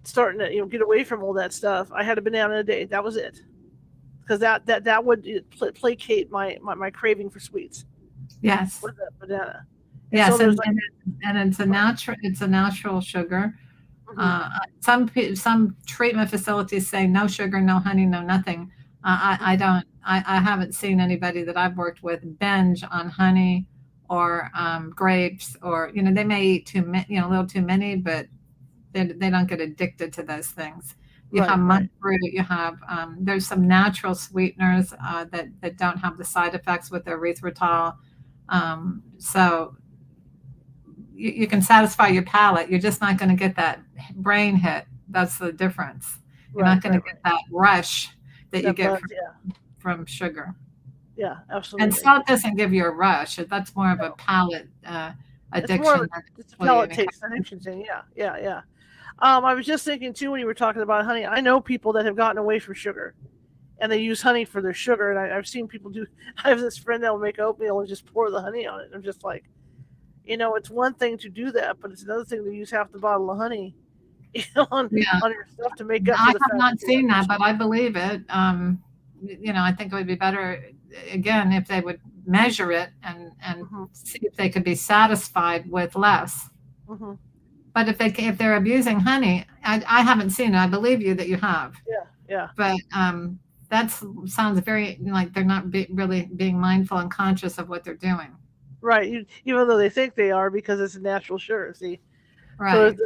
Speaker 1: starting to get away from all that stuff, I had a banana a day. That was it, because that would placate my craving for sweets.
Speaker 2: Yes.
Speaker 1: With that banana, and so
Speaker 2: Yes,
Speaker 1: there's
Speaker 2: and
Speaker 1: like,
Speaker 2: and it's a natural sugar.
Speaker 1: mhm,
Speaker 2: Some treatment facilities say no sugar, no honey, no nothing. I don't. I haven't seen anybody that I've worked with binge on honey or grapes, or they may eat a little too many, but they don't get addicted to those things. You have
Speaker 1: right,
Speaker 2: monk
Speaker 1: right,
Speaker 2: fruit. You have there's some natural sweeteners that don't have the side effects with erythritol. So you can satisfy your palate. You're just not going to get that brain hit. That's the difference. You're
Speaker 1: right,
Speaker 2: not going to
Speaker 1: right,
Speaker 2: get
Speaker 1: right.
Speaker 2: that rush that you
Speaker 1: That
Speaker 2: get
Speaker 1: buzz, yeah,
Speaker 2: from sugar.
Speaker 1: yeah,
Speaker 2: And
Speaker 1: absolutely.
Speaker 2: salt doesn't give you a rush. That's more of a
Speaker 1: No,
Speaker 2: palate
Speaker 1: it's more of
Speaker 2: addiction than
Speaker 1: just a
Speaker 2: actually
Speaker 1: palate
Speaker 2: an
Speaker 1: taste addiction thing. Yeah, yeah, yeah. I was just thinking too when you were talking about honey. I know people that have gotten away from sugar and they use honey for their sugar, and I've seen people do. I have this friend that will make oatmeal and just pour the honey on it. I'm just like, It's one thing to do that, but it's another thing to use half the bottle of honey,
Speaker 2: Yeah,
Speaker 1: on your stuff to make up
Speaker 2: I
Speaker 1: for the
Speaker 2: have
Speaker 1: fact that
Speaker 2: not
Speaker 1: you're
Speaker 2: seen that,
Speaker 1: deficient.
Speaker 2: but I believe it. I think it would be better again if they would measure it and
Speaker 1: Hmm.
Speaker 2: see if they could be satisfied with less.
Speaker 1: Hmm.
Speaker 2: But if they're abusing honey, I haven't seen it. I believe you that you have,
Speaker 1: Yeah, yeah,
Speaker 2: but that sounds very like they're not really being mindful and conscious of what they're doing.
Speaker 1: right. Even though they think they are because it's a natural sugar. See, so
Speaker 2: Right.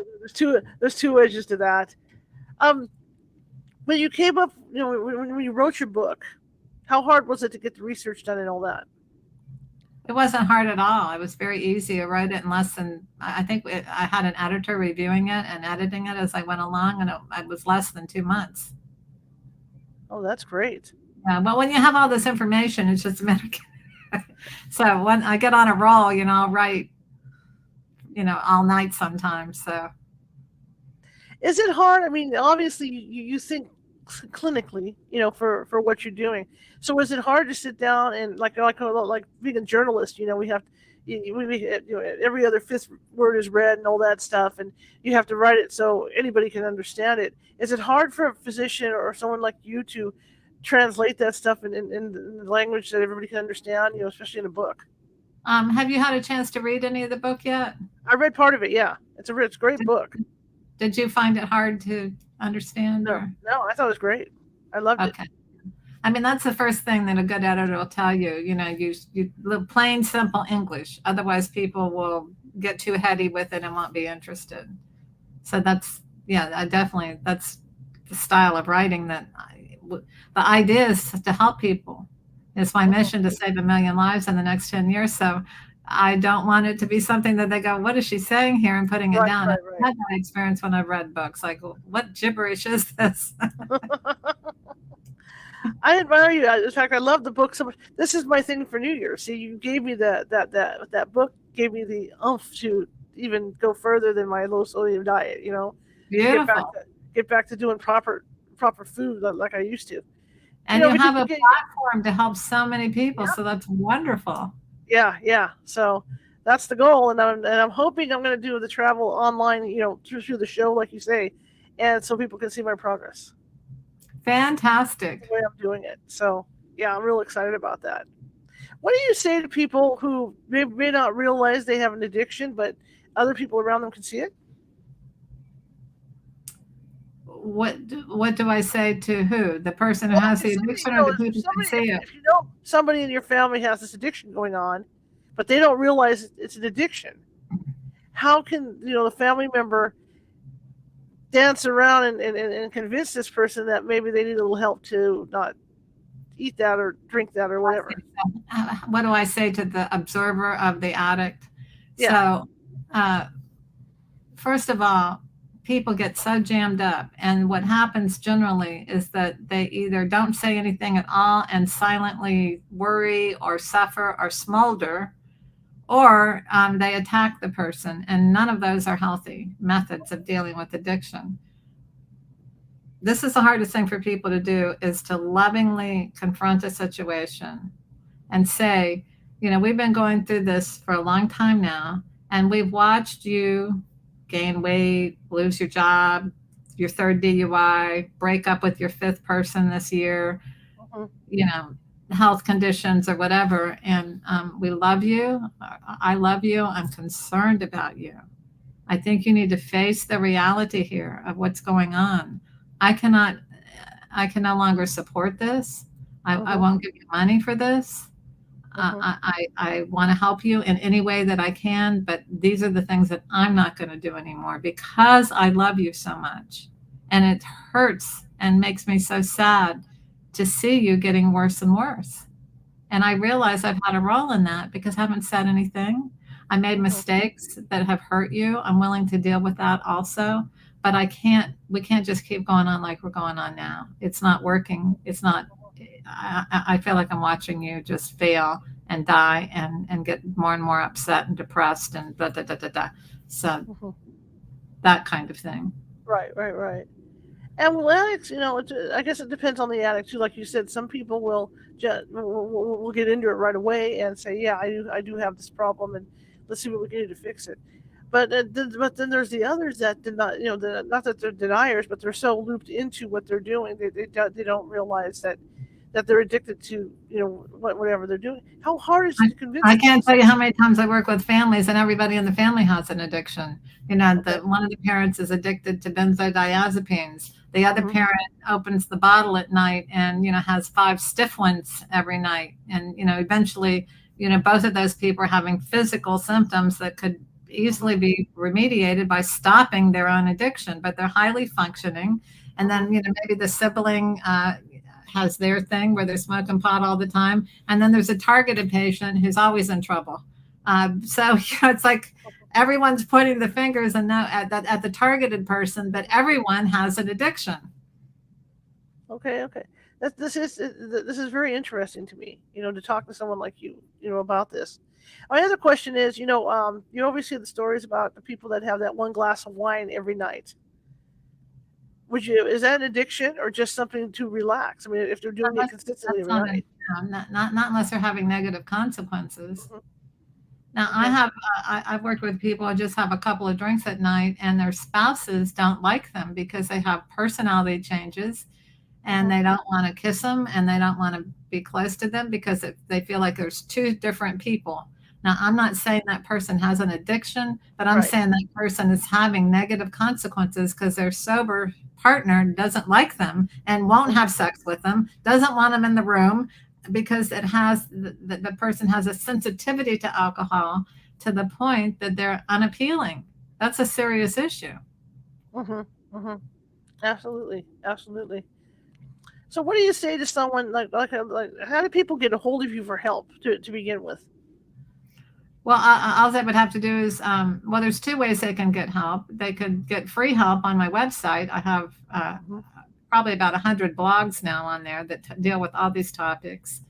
Speaker 1: there's two edges to that. Um, when you came up, when you wrote your book, how hard was it to get the research done and all that?
Speaker 2: It wasn't hard at all. It was very easy. I wrote it in less than, I think I had an editor reviewing it and editing it as I went along, and it was less than 2 months.
Speaker 1: Oh, that's great.
Speaker 2: Yeah, but when you have all this information, it's just a matter of, so when I get on a roll, I'll write, all night sometimes. So
Speaker 1: Is it hard? I mean, obviously you think clinically, for what you're doing. So is it hard to sit down and like being a journalist? We have every other fifth word is read and all that stuff, and you have to write it so anybody can understand it. Is it hard for a physician or someone like you to translate that stuff in the language that everybody can understand? Especially in a book.
Speaker 2: have you had a chance to read any of the book yet?
Speaker 1: I read part of it. Yeah, it's a great
Speaker 2: Did,
Speaker 1: book.
Speaker 2: did you find it hard to understand
Speaker 1: No,
Speaker 2: or?
Speaker 1: no, I thought it was great. I loved it.
Speaker 2: Okay. I mean, that's the first thing that a good editor will tell you. You plain, simple English. Otherwise, people will get too heady with it and won't be interested. So yeah, that's the style of writing the idea is to help people. It's my
Speaker 1: Mhm.
Speaker 2: mission to save 1 million lives in the next 10 years. So I don't want it to be something that they go, what is she saying here, and putting it
Speaker 1: Right,
Speaker 2: down.
Speaker 1: right,
Speaker 2: I've
Speaker 1: right.
Speaker 2: had that experience when I've read books. Like, what gibberish is this?
Speaker 1: I admire you. In fact, I love the book so much. This is my thing for New Year's. See, you gave me that book gave me the oomph to even go further than my low sodium diet. To
Speaker 2: Beautiful.
Speaker 1: get back to doing proper food like I used to.
Speaker 2: And you
Speaker 1: But you
Speaker 2: have a
Speaker 1: forget.
Speaker 2: platform to help so many people.
Speaker 1: Yeah,
Speaker 2: So that's wonderful.
Speaker 1: yeah, yeah. So that's the goal, and I'm hoping I'm going to do the travel online. Through the show, like you say, and so people can see my progress the
Speaker 2: Fantastic.
Speaker 1: way I'm doing it. So yeah, I'm real excited about that. What do you say to people who may not realize they have an addiction, but other people around them can see it?
Speaker 2: What what do I say to who? The person who
Speaker 1: Well,
Speaker 2: has
Speaker 1: if
Speaker 2: the
Speaker 1: somebody,
Speaker 2: addiction or the
Speaker 1: if
Speaker 2: people who can
Speaker 1: somebody,
Speaker 2: see it?
Speaker 1: if you know somebody in your family has this addiction going on, but they don't realize it's an addiction, how can the family member dance around and convince this person that maybe they need a little help to not eat that or drink that or whatever?
Speaker 2: What do I say to the observer of the addict?
Speaker 1: Yeah.
Speaker 2: So, uh, first of all, people get so jammed up. And what happens generally is that they either don't say anything at all and silently worry or suffer or smolder, or they attack the person. And none of those are healthy methods of dealing with addiction. This is the hardest thing for people to do, is to lovingly confront a situation and say, we've been going through this for a long time now, and we've watched you gain weight, lose your job, your third DUI, break up with your fifth person this year,
Speaker 1: Hmm.
Speaker 2: you know, health conditions or whatever. And we love you. I love you. I'm concerned about you. I think you need to face the reality here of what's going on. I cannot, I can no longer support this. I
Speaker 1: Hmm.
Speaker 2: won't give you money for this.
Speaker 1: Hmm.
Speaker 2: I want to help you in any way that I can, but these are the things that I'm not going to do anymore because I love you so much. And it hurts and makes me so sad to see you getting worse and worse. And I realize I've had a role in that because I haven't said anything. I made
Speaker 1: Hmm.
Speaker 2: mistakes that have hurt you. I'm willing to deal with that also. But we can't just keep going on like we're going on now. It's not working. It's not, I feel like I'm watching you just fail and die and get more and more upset and depressed and da da da da da. So
Speaker 1: Hmm.
Speaker 2: that kind of thing.
Speaker 1: Right, right, right. And with addicts, I guess it depends on the addict too. Like you said, some people will just will get into it right away and say, "Yeah, I do have this problem," and let's see what we can do to fix it. But then there's the others that did not, not that they're deniers, but they're so looped into what they're doing, they don't realize that they're addicted to, whatever they're doing. How hard is it
Speaker 2: I,
Speaker 1: to convince
Speaker 2: I
Speaker 1: them?
Speaker 2: can't tell you how many times I work with families and everybody in the family has an addiction.
Speaker 1: Okay.
Speaker 2: One of the parents is addicted to benzodiazepines. The other
Speaker 1: Hmm.
Speaker 2: parent opens the bottle at night and, has 5 stiff ones every night. And, eventually, both of those people are having physical symptoms that could
Speaker 1: Hmm.
Speaker 2: easily be remediated by stopping their own addiction, but they're highly functioning. And
Speaker 1: Hmm.
Speaker 2: then, maybe the sibling has their thing where they're smoking pot all the time. And then there's a targeted patient who's always in trouble. So it's like everyone's pointing the fingers and now at the targeted person, but everyone has an addiction.
Speaker 1: Okay, okay. This is very interesting to me. To talk to someone like you, about this. My other question is, you always see the stories about the people that have that one glass of wine every night. Is that an addiction or just something to relax? I mean, if they're doing it
Speaker 2: That's,
Speaker 1: consistently
Speaker 2: that's
Speaker 1: every
Speaker 2: not, a,
Speaker 1: night.
Speaker 2: not unless they're having negative consequences.
Speaker 1: Hmm.
Speaker 2: Now,
Speaker 1: Okay.
Speaker 2: I've worked with people who just have a couple of drinks at night, and their spouses don't like them because they have personality changes, and
Speaker 1: Hmm.
Speaker 2: they don't want to kiss them, and they don't want to be close to them because they feel like there's two different people. Now, I'm not saying that person has an addiction, but I'm
Speaker 1: Right.
Speaker 2: saying that person is having negative consequences because their sober partner doesn't like them and won't
Speaker 1: Hmm.
Speaker 2: have sex with them, doesn't want them in the room because the person has a sensitivity to alcohol to the point that they're unappealing. That's a serious issue.
Speaker 1: Hmm. Hmm. Absolutely. Absolutely. So, what do you say to someone like how do people get a hold of you for help to begin with?
Speaker 2: Well, all they would have to do is, well, there's two ways they can get help. They could get free help on my website. I have
Speaker 1: Hmm.
Speaker 2: probably about 100 blogs now on there that deal with all these topics.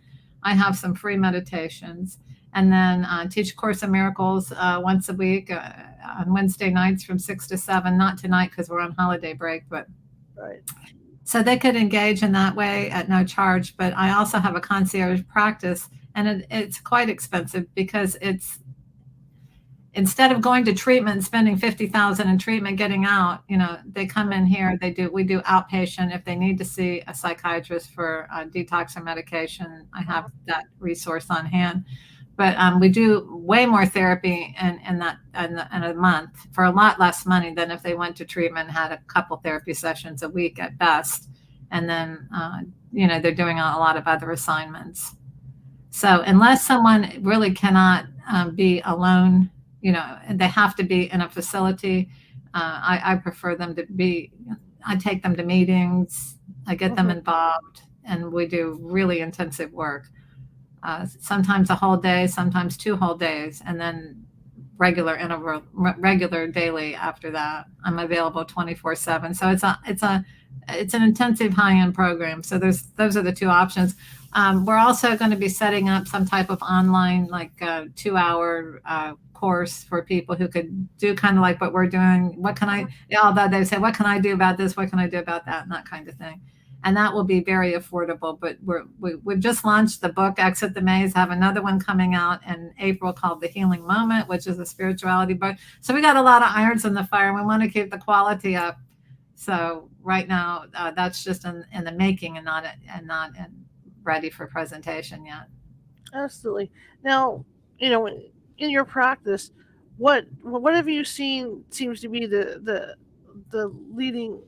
Speaker 2: I have some free meditations. And then teach Course in Miracles once a week on Wednesday nights from 6 to 7. Not tonight because we're on holiday break, but
Speaker 1: Right.
Speaker 2: so they could engage in that way at no charge. But I also have a concierge practice, and it's quite expensive because it's instead of going to treatment and spending 50,000 in treatment getting out, they come in here, we do outpatient. If they need to see a psychiatrist for detox or medication, I have
Speaker 1: Uh-huh.
Speaker 2: that resource on hand. But we do way more therapy in a month for a lot less money than if they went to treatment and had a couple therapy sessions a week at best. And then they're doing a lot of other assignments. So unless someone really cannot be alone, they have to be in a facility. I prefer them to be. I take them to meetings. I get them
Speaker 1: Hmm.
Speaker 2: involved, and we do really intensive work. Sometimes a whole day, sometimes 2 whole days, and then regular daily after that. I'm available 24/7. So it's an intensive high end program. So those are the two options. We're also going to be setting up some type of online, like 2 hour course for people who could do kind of like what we're doing. What can I,
Speaker 1: Hmm.
Speaker 2: although they say, what can I do about this? What can I do about that? And that kind of thing. And that will be very affordable. But we've just launched the book, Exit the Maze, have another one coming out in April called The Healing Moment, which is a spirituality book. So we got a lot of irons in the fire, and we want to keep the quality up. So right now, that's just in the making and not ready for presentation yet.
Speaker 1: Absolutely. Now, in your practice, what have you seen seems to be the leading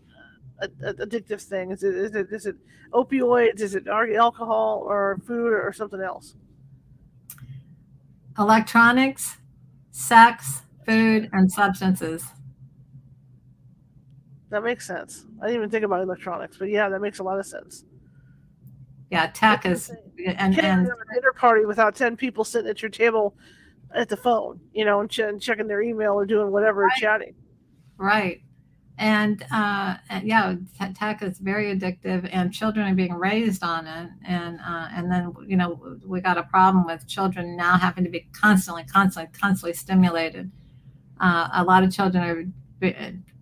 Speaker 1: addictive thing? Is it opioids? Is it alcohol or food or something else?
Speaker 2: Electronics, sex, food, and substances.
Speaker 1: That makes sense. I didn't even think about electronics, but yeah, that makes a lot of sense.
Speaker 2: Yeah,
Speaker 1: It's
Speaker 2: tech is
Speaker 1: insane. You
Speaker 2: and
Speaker 1: can't even
Speaker 2: and
Speaker 1: have a dinner party without 10 people sitting at your table at the phone, and checking their email or doing whatever, chatting.
Speaker 2: right. And yeah, tech is very addictive, and children are being raised on it. And then we got a problem with children now having to be constantly stimulated. A lot of children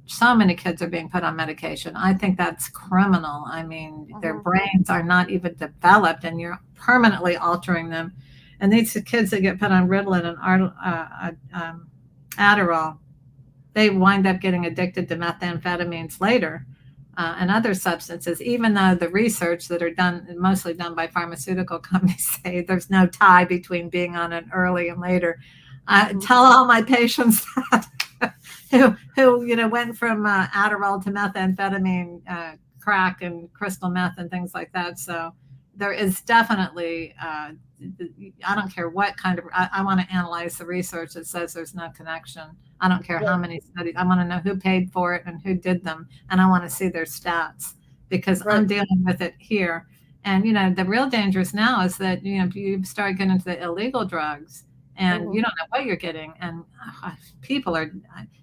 Speaker 2: so many kids are being put on medication. I think that's criminal. I mean, their
Speaker 1: Hmm.
Speaker 2: brains are not even developed, and you're permanently altering them. And these kids that get put on Ritalin and Adderall, they wind up getting addicted to methamphetamines later and other substances, even though the research that are done, mostly done by pharmaceutical companies, say there's no tie between being on it early and later. I tell all my patients that who went from Adderall to methamphetamine, crack and crystal meth and things like that. So there is definitely, I don't care what kind of, I want to analyze the research that says there's no connection. I don't care how many studies. I want to know who paid for it and who did them. And I want to see their stats because I'm dealing with it here. And, the real danger now is that, you start getting into the illegal drugs and you don't know what you're getting. And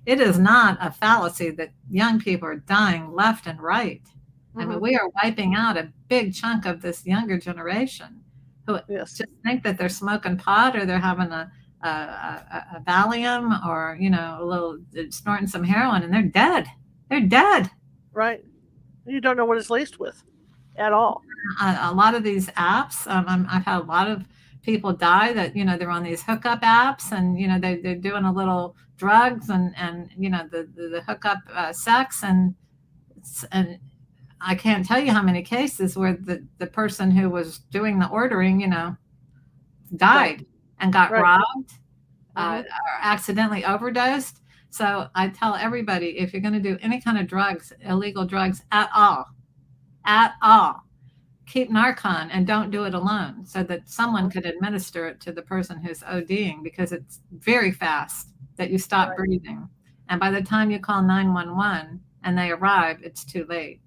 Speaker 2: it is not a fallacy that young people are dying left and right. I mean, we are wiping out a big chunk of this younger generation who just think that they're smoking pot or they're having a Valium or, a little snorting some heroin and they're dead. They're dead.
Speaker 1: Right. You don't know what it's laced with at all.
Speaker 2: A lot of these apps, I've had a lot of people die that, they're on these hookup apps and, they're doing a little drugs and the hookup sex and I can't tell you how many cases where the person who was doing the ordering, died and got robbed or accidentally overdosed. So I tell everybody, if you're going to do any kind of drugs, illegal drugs at all, keep Narcan and don't do it alone so that someone could administer it to the person who's ODing because it's very fast that you stop breathing. And by the time you call 911 and they arrive, it's too late.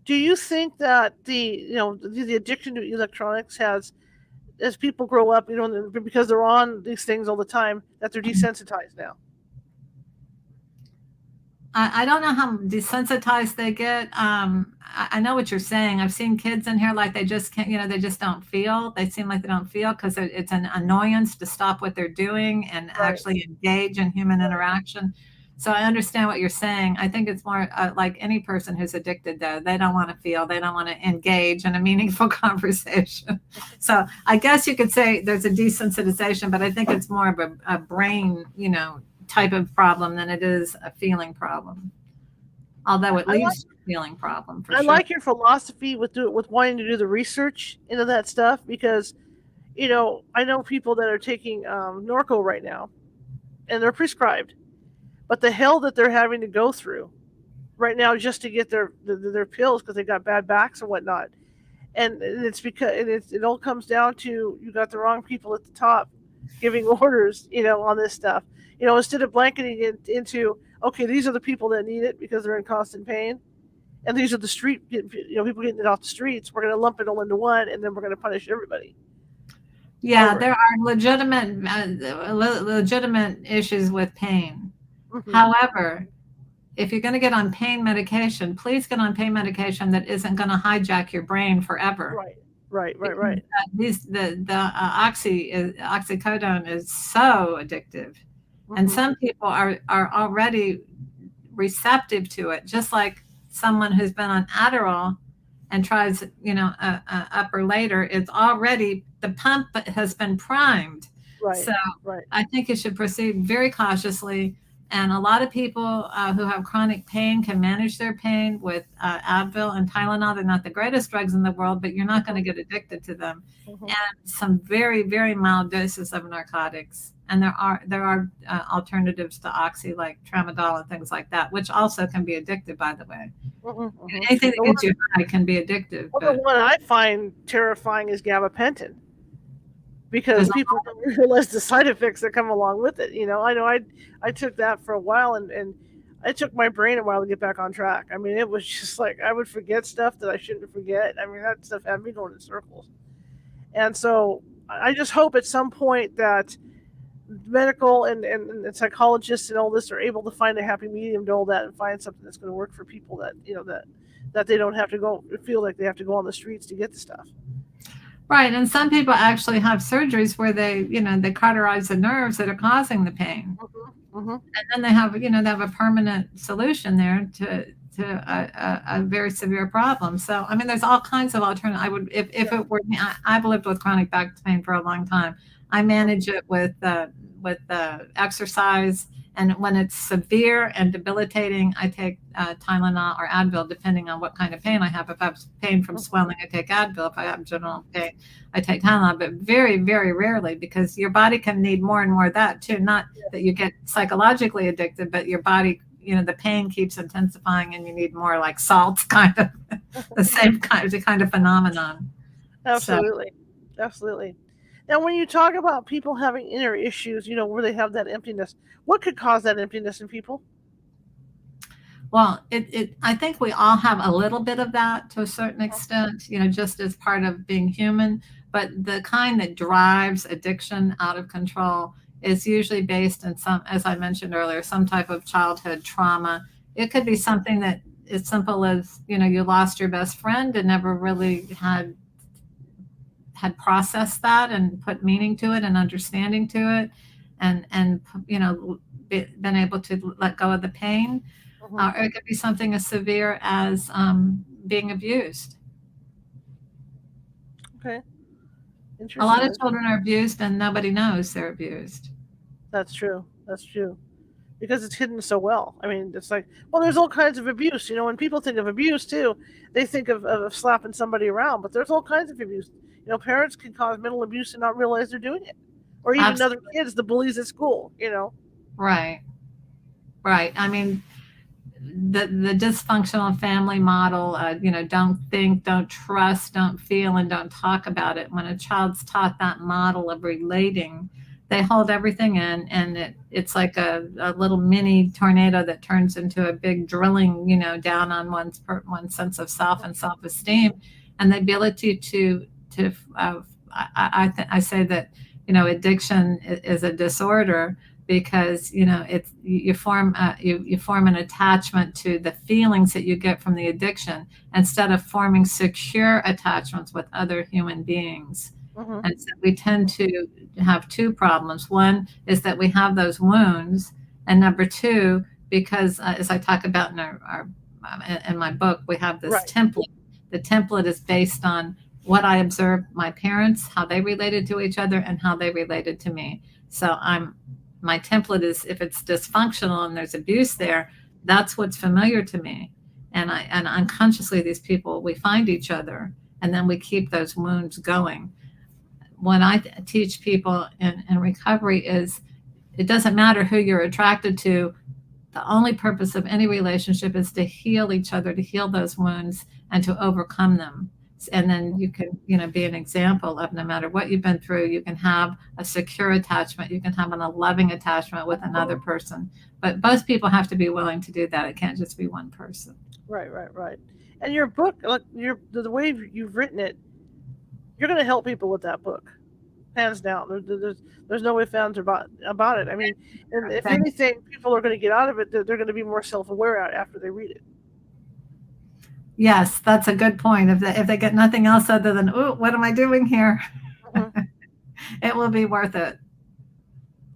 Speaker 1: Do you think that the addiction to electronics has, as people grow up, because they're on these things all the time, that they're desensitized now?
Speaker 2: I don't know how desensitized they get. I know what you're saying. I've seen kids in here like they just can't, they just don't feel. They seem like they don't feel because it's an annoyance to stop what they're doing and actually engage in human interaction. So I understand what you're saying. I think it's more like any person who's addicted, though. They don't want to feel. They don't want to engage in a meaningful conversation. So I guess you could say there's a desensitization, but I think it's more of a brain, type of problem than it is a feeling problem. Although it leads to a feeling problem, for sure.
Speaker 1: I like your philosophy with wanting to do the research into that stuff because, I know people that are taking Norco right now, and they're prescribed. But the hell that they're having to go through right now just to get their pills because they got bad backs and whatnot, and it's because it all comes down to you got the wrong people at the top giving orders, on this stuff. Instead of blanketing it into okay, these are the people that need it because they're in constant pain, and these are the street people getting it off the streets. We're going to lump it all into one, and then we're going to punish everybody.
Speaker 2: Yeah, there are legitimate issues with pain. However, if you're going to get on pain medication, please get on pain medication that isn't going to hijack your brain forever.
Speaker 1: Right.
Speaker 2: The oxycodone is so addictive, and some people are already receptive to it. Just like someone who's been on Adderall and tries, up or later, it's already the pump has been primed. So I think you should proceed very cautiously. And a lot of people who have chronic pain can manage their pain with Advil and Tylenol. They're not the greatest drugs in the world, but you're not going to get addicted to them. And some very, very mild doses of narcotics. And there are alternatives to oxy like tramadol and things like that, which also can be addictive, by the way. Anything that gets you high can be addictive.
Speaker 1: Well, the one I find terrifying is gabapentin. Because people don't realize the side effects that come along with it. I know I took that for a while and it took my brain a while to get back on track. I mean, it was just like I would forget stuff that I shouldn't forget. I mean, that stuff had me going in circles. And so I just hope at some point that medical and psychologists and all this are able to find a happy medium to all that and find something that's going to work for people that, that they don't have to feel like they have to go on the streets to get the stuff.
Speaker 2: Right. And some people actually have surgeries where they cauterize the nerves that are causing the pain. And then they have, they have a permanent solution there a very severe problem. So, I mean, there's all kinds of alternatives. I would, if it were me, I've lived with chronic back pain for a long time. I manage it with exercise. And when it's severe and debilitating, I take Tylenol or Advil, depending on what kind of pain I have. If I have pain from swelling, I take Advil. If I have general pain, I take Tylenol, but very, very rarely, because your body can need more and more of that too. Not that you get psychologically addicted, but your body, the pain keeps intensifying and you need more, like salts, kind of the same kind of phenomenon.
Speaker 1: Absolutely. So. Absolutely. Now, when you talk about people having inner issues, where they have that emptiness, what could cause that emptiness in people?
Speaker 2: Well, I think we all have a little bit of that to a certain extent, just as part of being human. But the kind that drives addiction out of control is usually based in some, as I mentioned earlier, some type of childhood trauma. It could be something that as simple as, you lost your best friend and never really had processed that and put meaning to it and understanding to it, and been able to let go of the pain. Or it could be something as severe as being abused.
Speaker 1: Okay.
Speaker 2: A lot of children are abused and nobody knows they're abused.
Speaker 1: That's true. That's true. Because it's hidden so well. I mean, it's like, well, there's all kinds of abuse. When people think of abuse too, they think of slapping somebody around, but there's all kinds of abuse. Parents can cause mental abuse and not realize they're doing it. Or even other kids, the bullies at school,
Speaker 2: Right. Right. I mean, the dysfunctional family model, don't think, don't trust, don't feel, and don't talk about it. When a child's taught that model of relating, they hold everything in, and it's like a little mini tornado that turns into a big drilling, down on one's sense of self and self-esteem, and the ability to I say that, addiction is a disorder, because you form an attachment to the feelings that you get from the addiction, instead of forming secure attachments with other human beings. And so we tend to have two problems. One is that we have those wounds, and number two, because as I talk about in my book, we have this template. The template is based on what I observed my parents, how they related to each other, and how they related to me. So my template is, if it's dysfunctional and there's abuse there, that's what's familiar to me. And unconsciously, these people, we find each other, and then we keep those wounds going. When I teach people in recovery is, it doesn't matter who you're attracted to. The only purpose of any relationship is to heal each other, to heal those wounds, and to overcome them. And then you can, be an example of, no matter what you've been through, you can have a secure attachment. You can have a loving attachment with another person. But both people have to be willing to do that. It can't just be one person.
Speaker 1: Right. And your book, like the way you've written it, you're going to help people with that book, hands down. There's no ifs, ands, about it. I mean, and if anything, people are going to get out of it, they're going to be more self-aware after they read it.
Speaker 2: Yes, that's a good point. If they get nothing else other than, "Ooh, what am I doing here?" It will be worth it.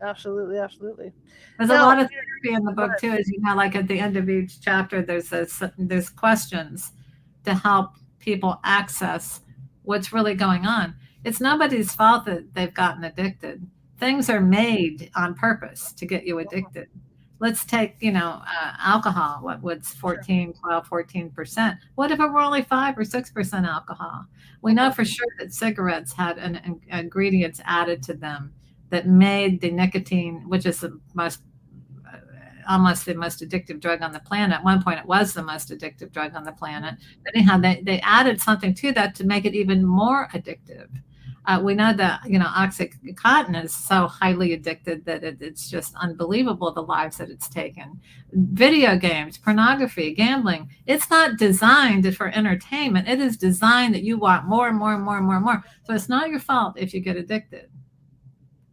Speaker 1: Absolutely.
Speaker 2: There's a lot of therapy in the book too, as like at the end of each chapter, there's questions to help people access what's really going on. It's nobody's fault that they've gotten addicted. Things are made on purpose to get you addicted. Let's take, alcohol. What's 14%? What if it were only 5 or 6% alcohol? We know for sure that cigarettes had ingredients added to them that made the nicotine, which is almost the most addictive drug on the planet. At one point, it was the most addictive drug on the planet. But anyhow, they added something to that to make it even more addictive. We know that, Oxycontin is so highly addicted that it's just unbelievable, the lives that it's taken. Video games, pornography, gambling, it's not designed for entertainment. It is designed that you want more and more and more and more and more. So it's not your fault if you get addicted.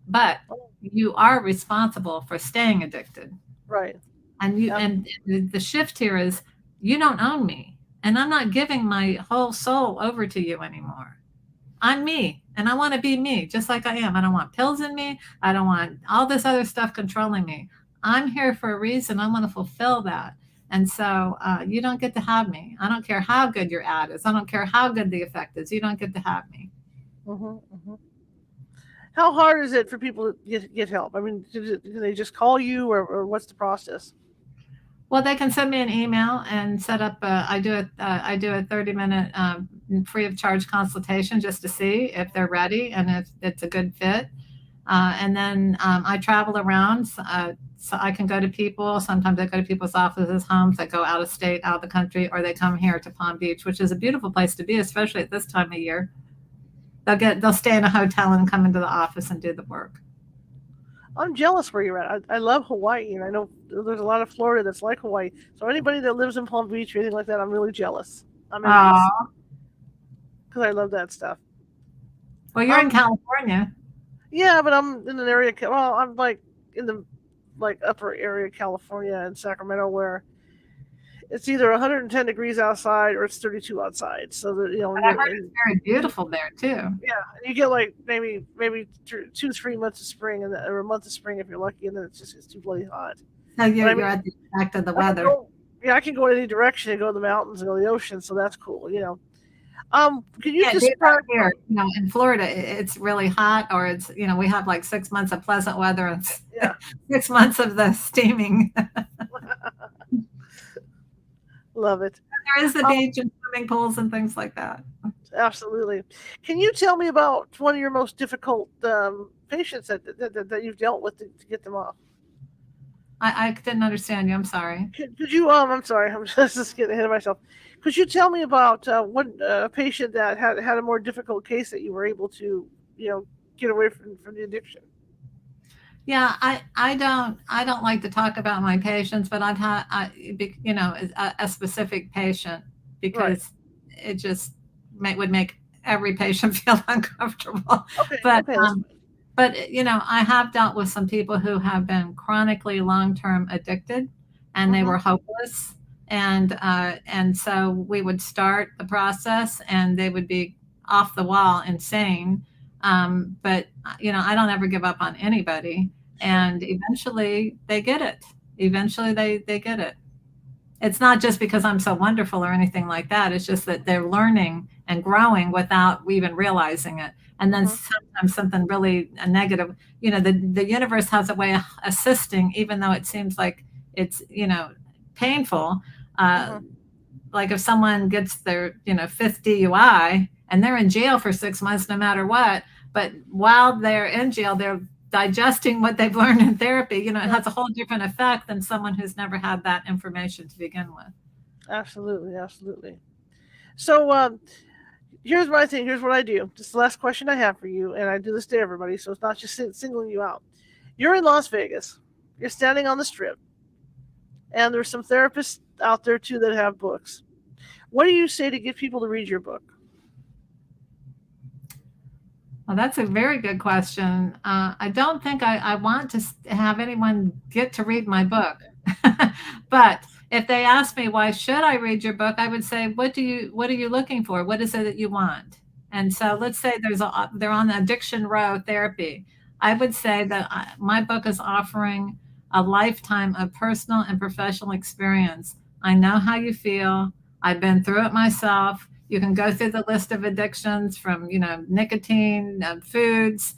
Speaker 2: But you are responsible for staying addicted.
Speaker 1: Right.
Speaker 2: And the shift here is, you don't own me. And I'm not giving my whole soul over to you anymore. I'm me, and I want to be me, just like I am. I don't want pills in me. I don't want all this other stuff controlling me. I'm here for a reason. I want to fulfill that. And so you don't get to have me. I don't care how good your ad is. I don't care how good the effect is. You don't get to have me.
Speaker 1: How hard is it for people to get help? I mean, do they just call you, or what's the process?
Speaker 2: Well, they can send me an email and set up. I do a 30-minute free of charge consultation just to see if they're ready and if it's a good fit. And then I travel around, so I can go to people. Sometimes I go to people's offices, homes that go out of state, out of the country, or they come here to Palm Beach, which is a beautiful place to be, especially at this time of year. They'll stay in a hotel and come into the office and do the work.
Speaker 1: I'm jealous where you're at. I love Hawaii, and I know there's a lot of Florida that's like Hawaii. So anybody that lives in Palm Beach or anything like that, I'm really jealous. I'm envious because I love that stuff.
Speaker 2: Well, you're in California.
Speaker 1: Yeah, but I'm in an area. Well, I'm like in the upper area of California and Sacramento, where it's either 110 degrees outside or it's 32 outside. So that
Speaker 2: I heard it's very beautiful there too.
Speaker 1: Yeah, you get like maybe 2-3 months of spring, or a month of spring if you're lucky, and then it's too bloody hot.
Speaker 2: So you're at the effect of the weather.
Speaker 1: I can go in any direction and go to the mountains and go to the ocean, so that's cool. Can you
Speaker 2: describe here? In Florida, it's really hot, or it's we have like 6 months of pleasant weather and 6 months of the steaming.
Speaker 1: Love it.
Speaker 2: There is the beach and swimming pools and things like that.
Speaker 1: Absolutely. Can you tell me about one of your most difficult patients that you've dealt with to get them off?
Speaker 2: I didn't understand you. I'm sorry.
Speaker 1: Could you? I'm sorry. I'm just getting ahead of myself. Could you tell me about one patient that had a more difficult case that you were able to, get away from the addiction?
Speaker 2: Yeah, I don't like to talk about my patients, but I've had a specific patient, because it just would make every patient feel uncomfortable.
Speaker 1: Okay,
Speaker 2: but I have dealt with some people who have been chronically long-term addicted, and they were hopeless, and so we would start the process, and they would be off the wall insane. But I don't ever give up on anybody, and eventually they get it. Eventually they get it. It's not just because I'm so wonderful or anything like that. It's just that they're learning and growing without even realizing it. And then sometimes something really negative, the universe has a way of assisting, even though it seems like it's, painful. Like if someone gets their, 5th DUI and they're in jail for 6 months, no matter what, but while they're in jail, they're digesting what they've learned in therapy. It has a whole different effect than someone who's never had that information to begin with.
Speaker 1: Absolutely. Absolutely. So here's my thing. Here's what I do. This is the last question I have for you, and I do this to everybody, so it's not just singling you out. You're in Las Vegas. You're standing on the Strip, and there's some therapists out there too that have books. What do you say to get people to read your book?
Speaker 2: Well, that's a very good question. I don't think I want to have anyone get to read my book. But if they ask me, why should I read your book? I would say, what are you looking for? What is it that you want? And so let's say they're on the addiction row therapy. I would say that my book is offering a lifetime of personal and professional experience. I know how you feel. I've been through it myself. You can go through the list of addictions from, nicotine, foods,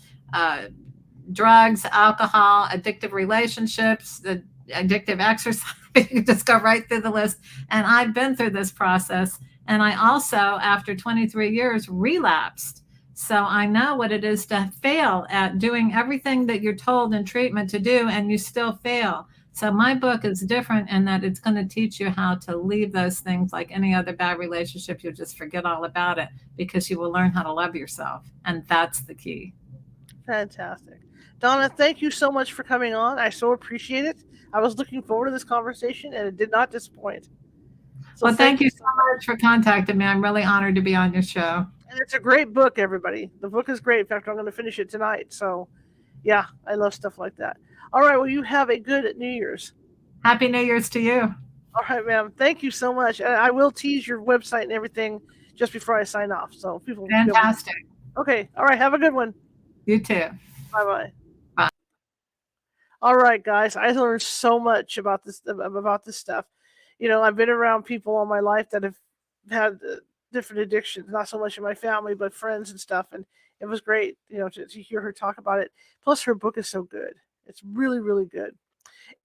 Speaker 2: drugs, alcohol, addictive relationships, the addictive exercise. You can just go right through the list. And I've been through this process. And I also, after 23 years, relapsed. So I know what it is to fail at doing everything that you're told in treatment to do, and you still fail. So my book is different in that it's going to teach you how to leave those things. Like any other bad relationship, you'll just forget all about it, because you will learn how to love yourself. And that's the key.
Speaker 1: Fantastic. Donna, thank you so much for coming on. I so appreciate it. I was looking forward to this conversation, and it did not disappoint.
Speaker 2: So well, thank you so much for contacting me. I'm really honored to be on your show.
Speaker 1: And it's a great book, everybody. The book is great. In fact, I'm going to finish it tonight. So, yeah, I love stuff like that. All right. Well, you have a good New Year's.
Speaker 2: Happy New Year's to you.
Speaker 1: All right, ma'am. Thank you so much. And I will tease your website and everything just before I sign off. So people.
Speaker 2: Fantastic.
Speaker 1: Okay. All right. Have a good one.
Speaker 2: You too.
Speaker 1: Bye-bye. Bye. All right, guys. I learned so much about this stuff. I've been around people all my life that have had different addictions, not so much in my family, but friends and stuff. And it was great, to hear her talk about it. Plus, her book is so good. It's really, really good.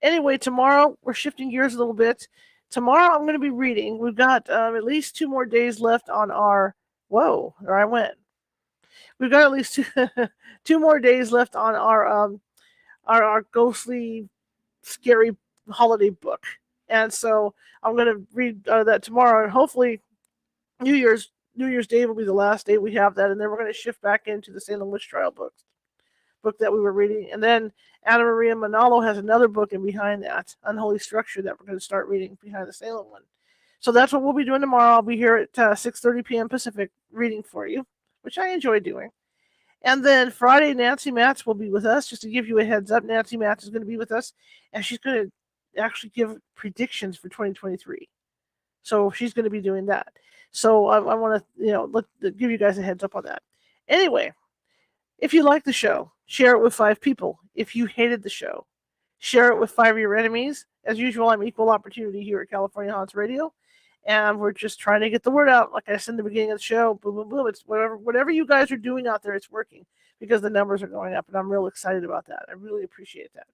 Speaker 1: Anyway, tomorrow we're shifting gears a little bit. Tomorrow I'm going to be reading. We've got at least 2 more days left on our. Whoa, there I went. We've got at least two, 2 more days left on our ghostly, scary holiday book, and so I'm going to read that tomorrow, and hopefully New Year's Day will be the last day we have that, and then we're going to shift back into the Salem Witch Trial book that we were reading, and then Anna Maria Manalo has another book in behind that, Unholy Structure, that we're going to start reading behind the Salem one. So that's what we'll be doing tomorrow. I'll be here at 6:30 p.m. Pacific reading for you, which I enjoy doing. And then Friday, Nancy Matz will be with us. Just to give you a heads up, Nancy Matz is going to be with us, and she's going to actually give predictions for 2023. So she's going to be doing that. So I want to, give you guys a heads up on that. Anyway, if you like the show, share it with 5 people. If you hated the show, share it with 5 of your enemies. As usual, I'm equal opportunity here at California Haunts Radio, and we're just trying to get the word out. Like I said in the beginning of the show, boom, boom, boom. It's whatever you guys are doing out there, it's working because the numbers are going up, and I'm real excited about that. I really appreciate that.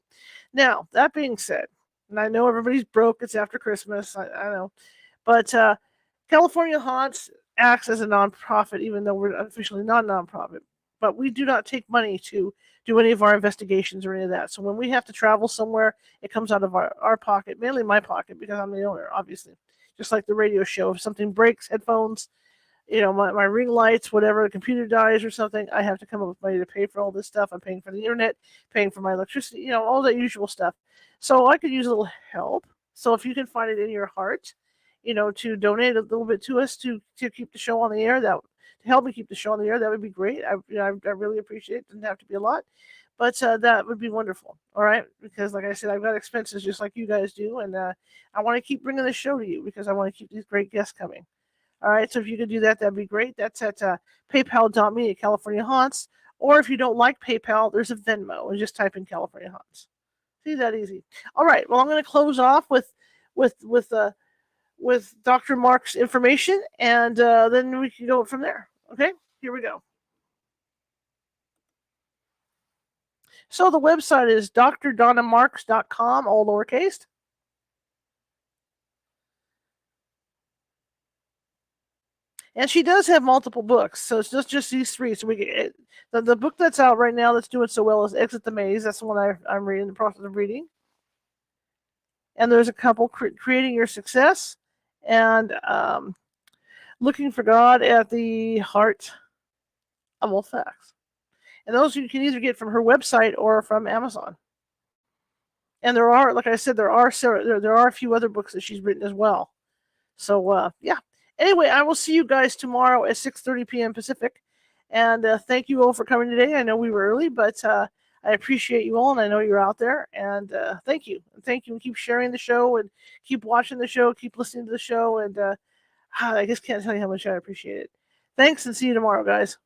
Speaker 1: Now, that being said, and I know everybody's broke. It's after Christmas. I know. But California Haunts acts as a nonprofit, even though we're officially not a nonprofit. But we do not take money to do any of our investigations or any of that. So when we have to travel somewhere, it comes out of our pocket, mainly my pocket, because I'm the owner, obviously. Just like the radio show. If something breaks, headphones, my ring lights, whatever, the computer dies or something, I have to come up with money to pay for all this stuff. I'm paying for the internet, paying for my electricity, all that usual stuff. So I could use a little help. So if you can find it in your heart, to donate a little bit to us to keep the show on the air, to help me keep the show on the air, that would be great. I really appreciate it. It doesn't have to be a lot, but that would be wonderful. All right, because like I said, I've got expenses just like you guys do, and I want to keep bringing the show to you because I want to keep these great guests coming. All right, so if you could do that, that'd be great. That's at paypal.me at California Haunts, or if you don't like PayPal, there's a Venmo, and just type in California Haunts. See, that easy. All right, well, I'm going to close off with Dr. Mark's information, and then we can go from there. Okay, here we go. So the website is drdonnamarks.com, all lowercase. And she does have multiple books, so it's just these 3. So the book that's out right now that's doing so well is Exit the Maze. That's the one I'm reading, in the process of reading. And there's a couple, Creating Your Success, and Looking for God at the Heart of All Facts. And those you can either get from her website or from Amazon. And there are, like I said, there are a few other books that she's written as well. So yeah. Anyway, I will see you guys tomorrow at 6:30 p.m. Pacific. And thank you all for coming today. I know we were early, but I appreciate you all, and I know you're out there. And thank you. Thank you. And keep sharing the show, and keep watching the show, keep listening to the show. And I just can't tell you how much I appreciate it. Thanks, and see you tomorrow, guys.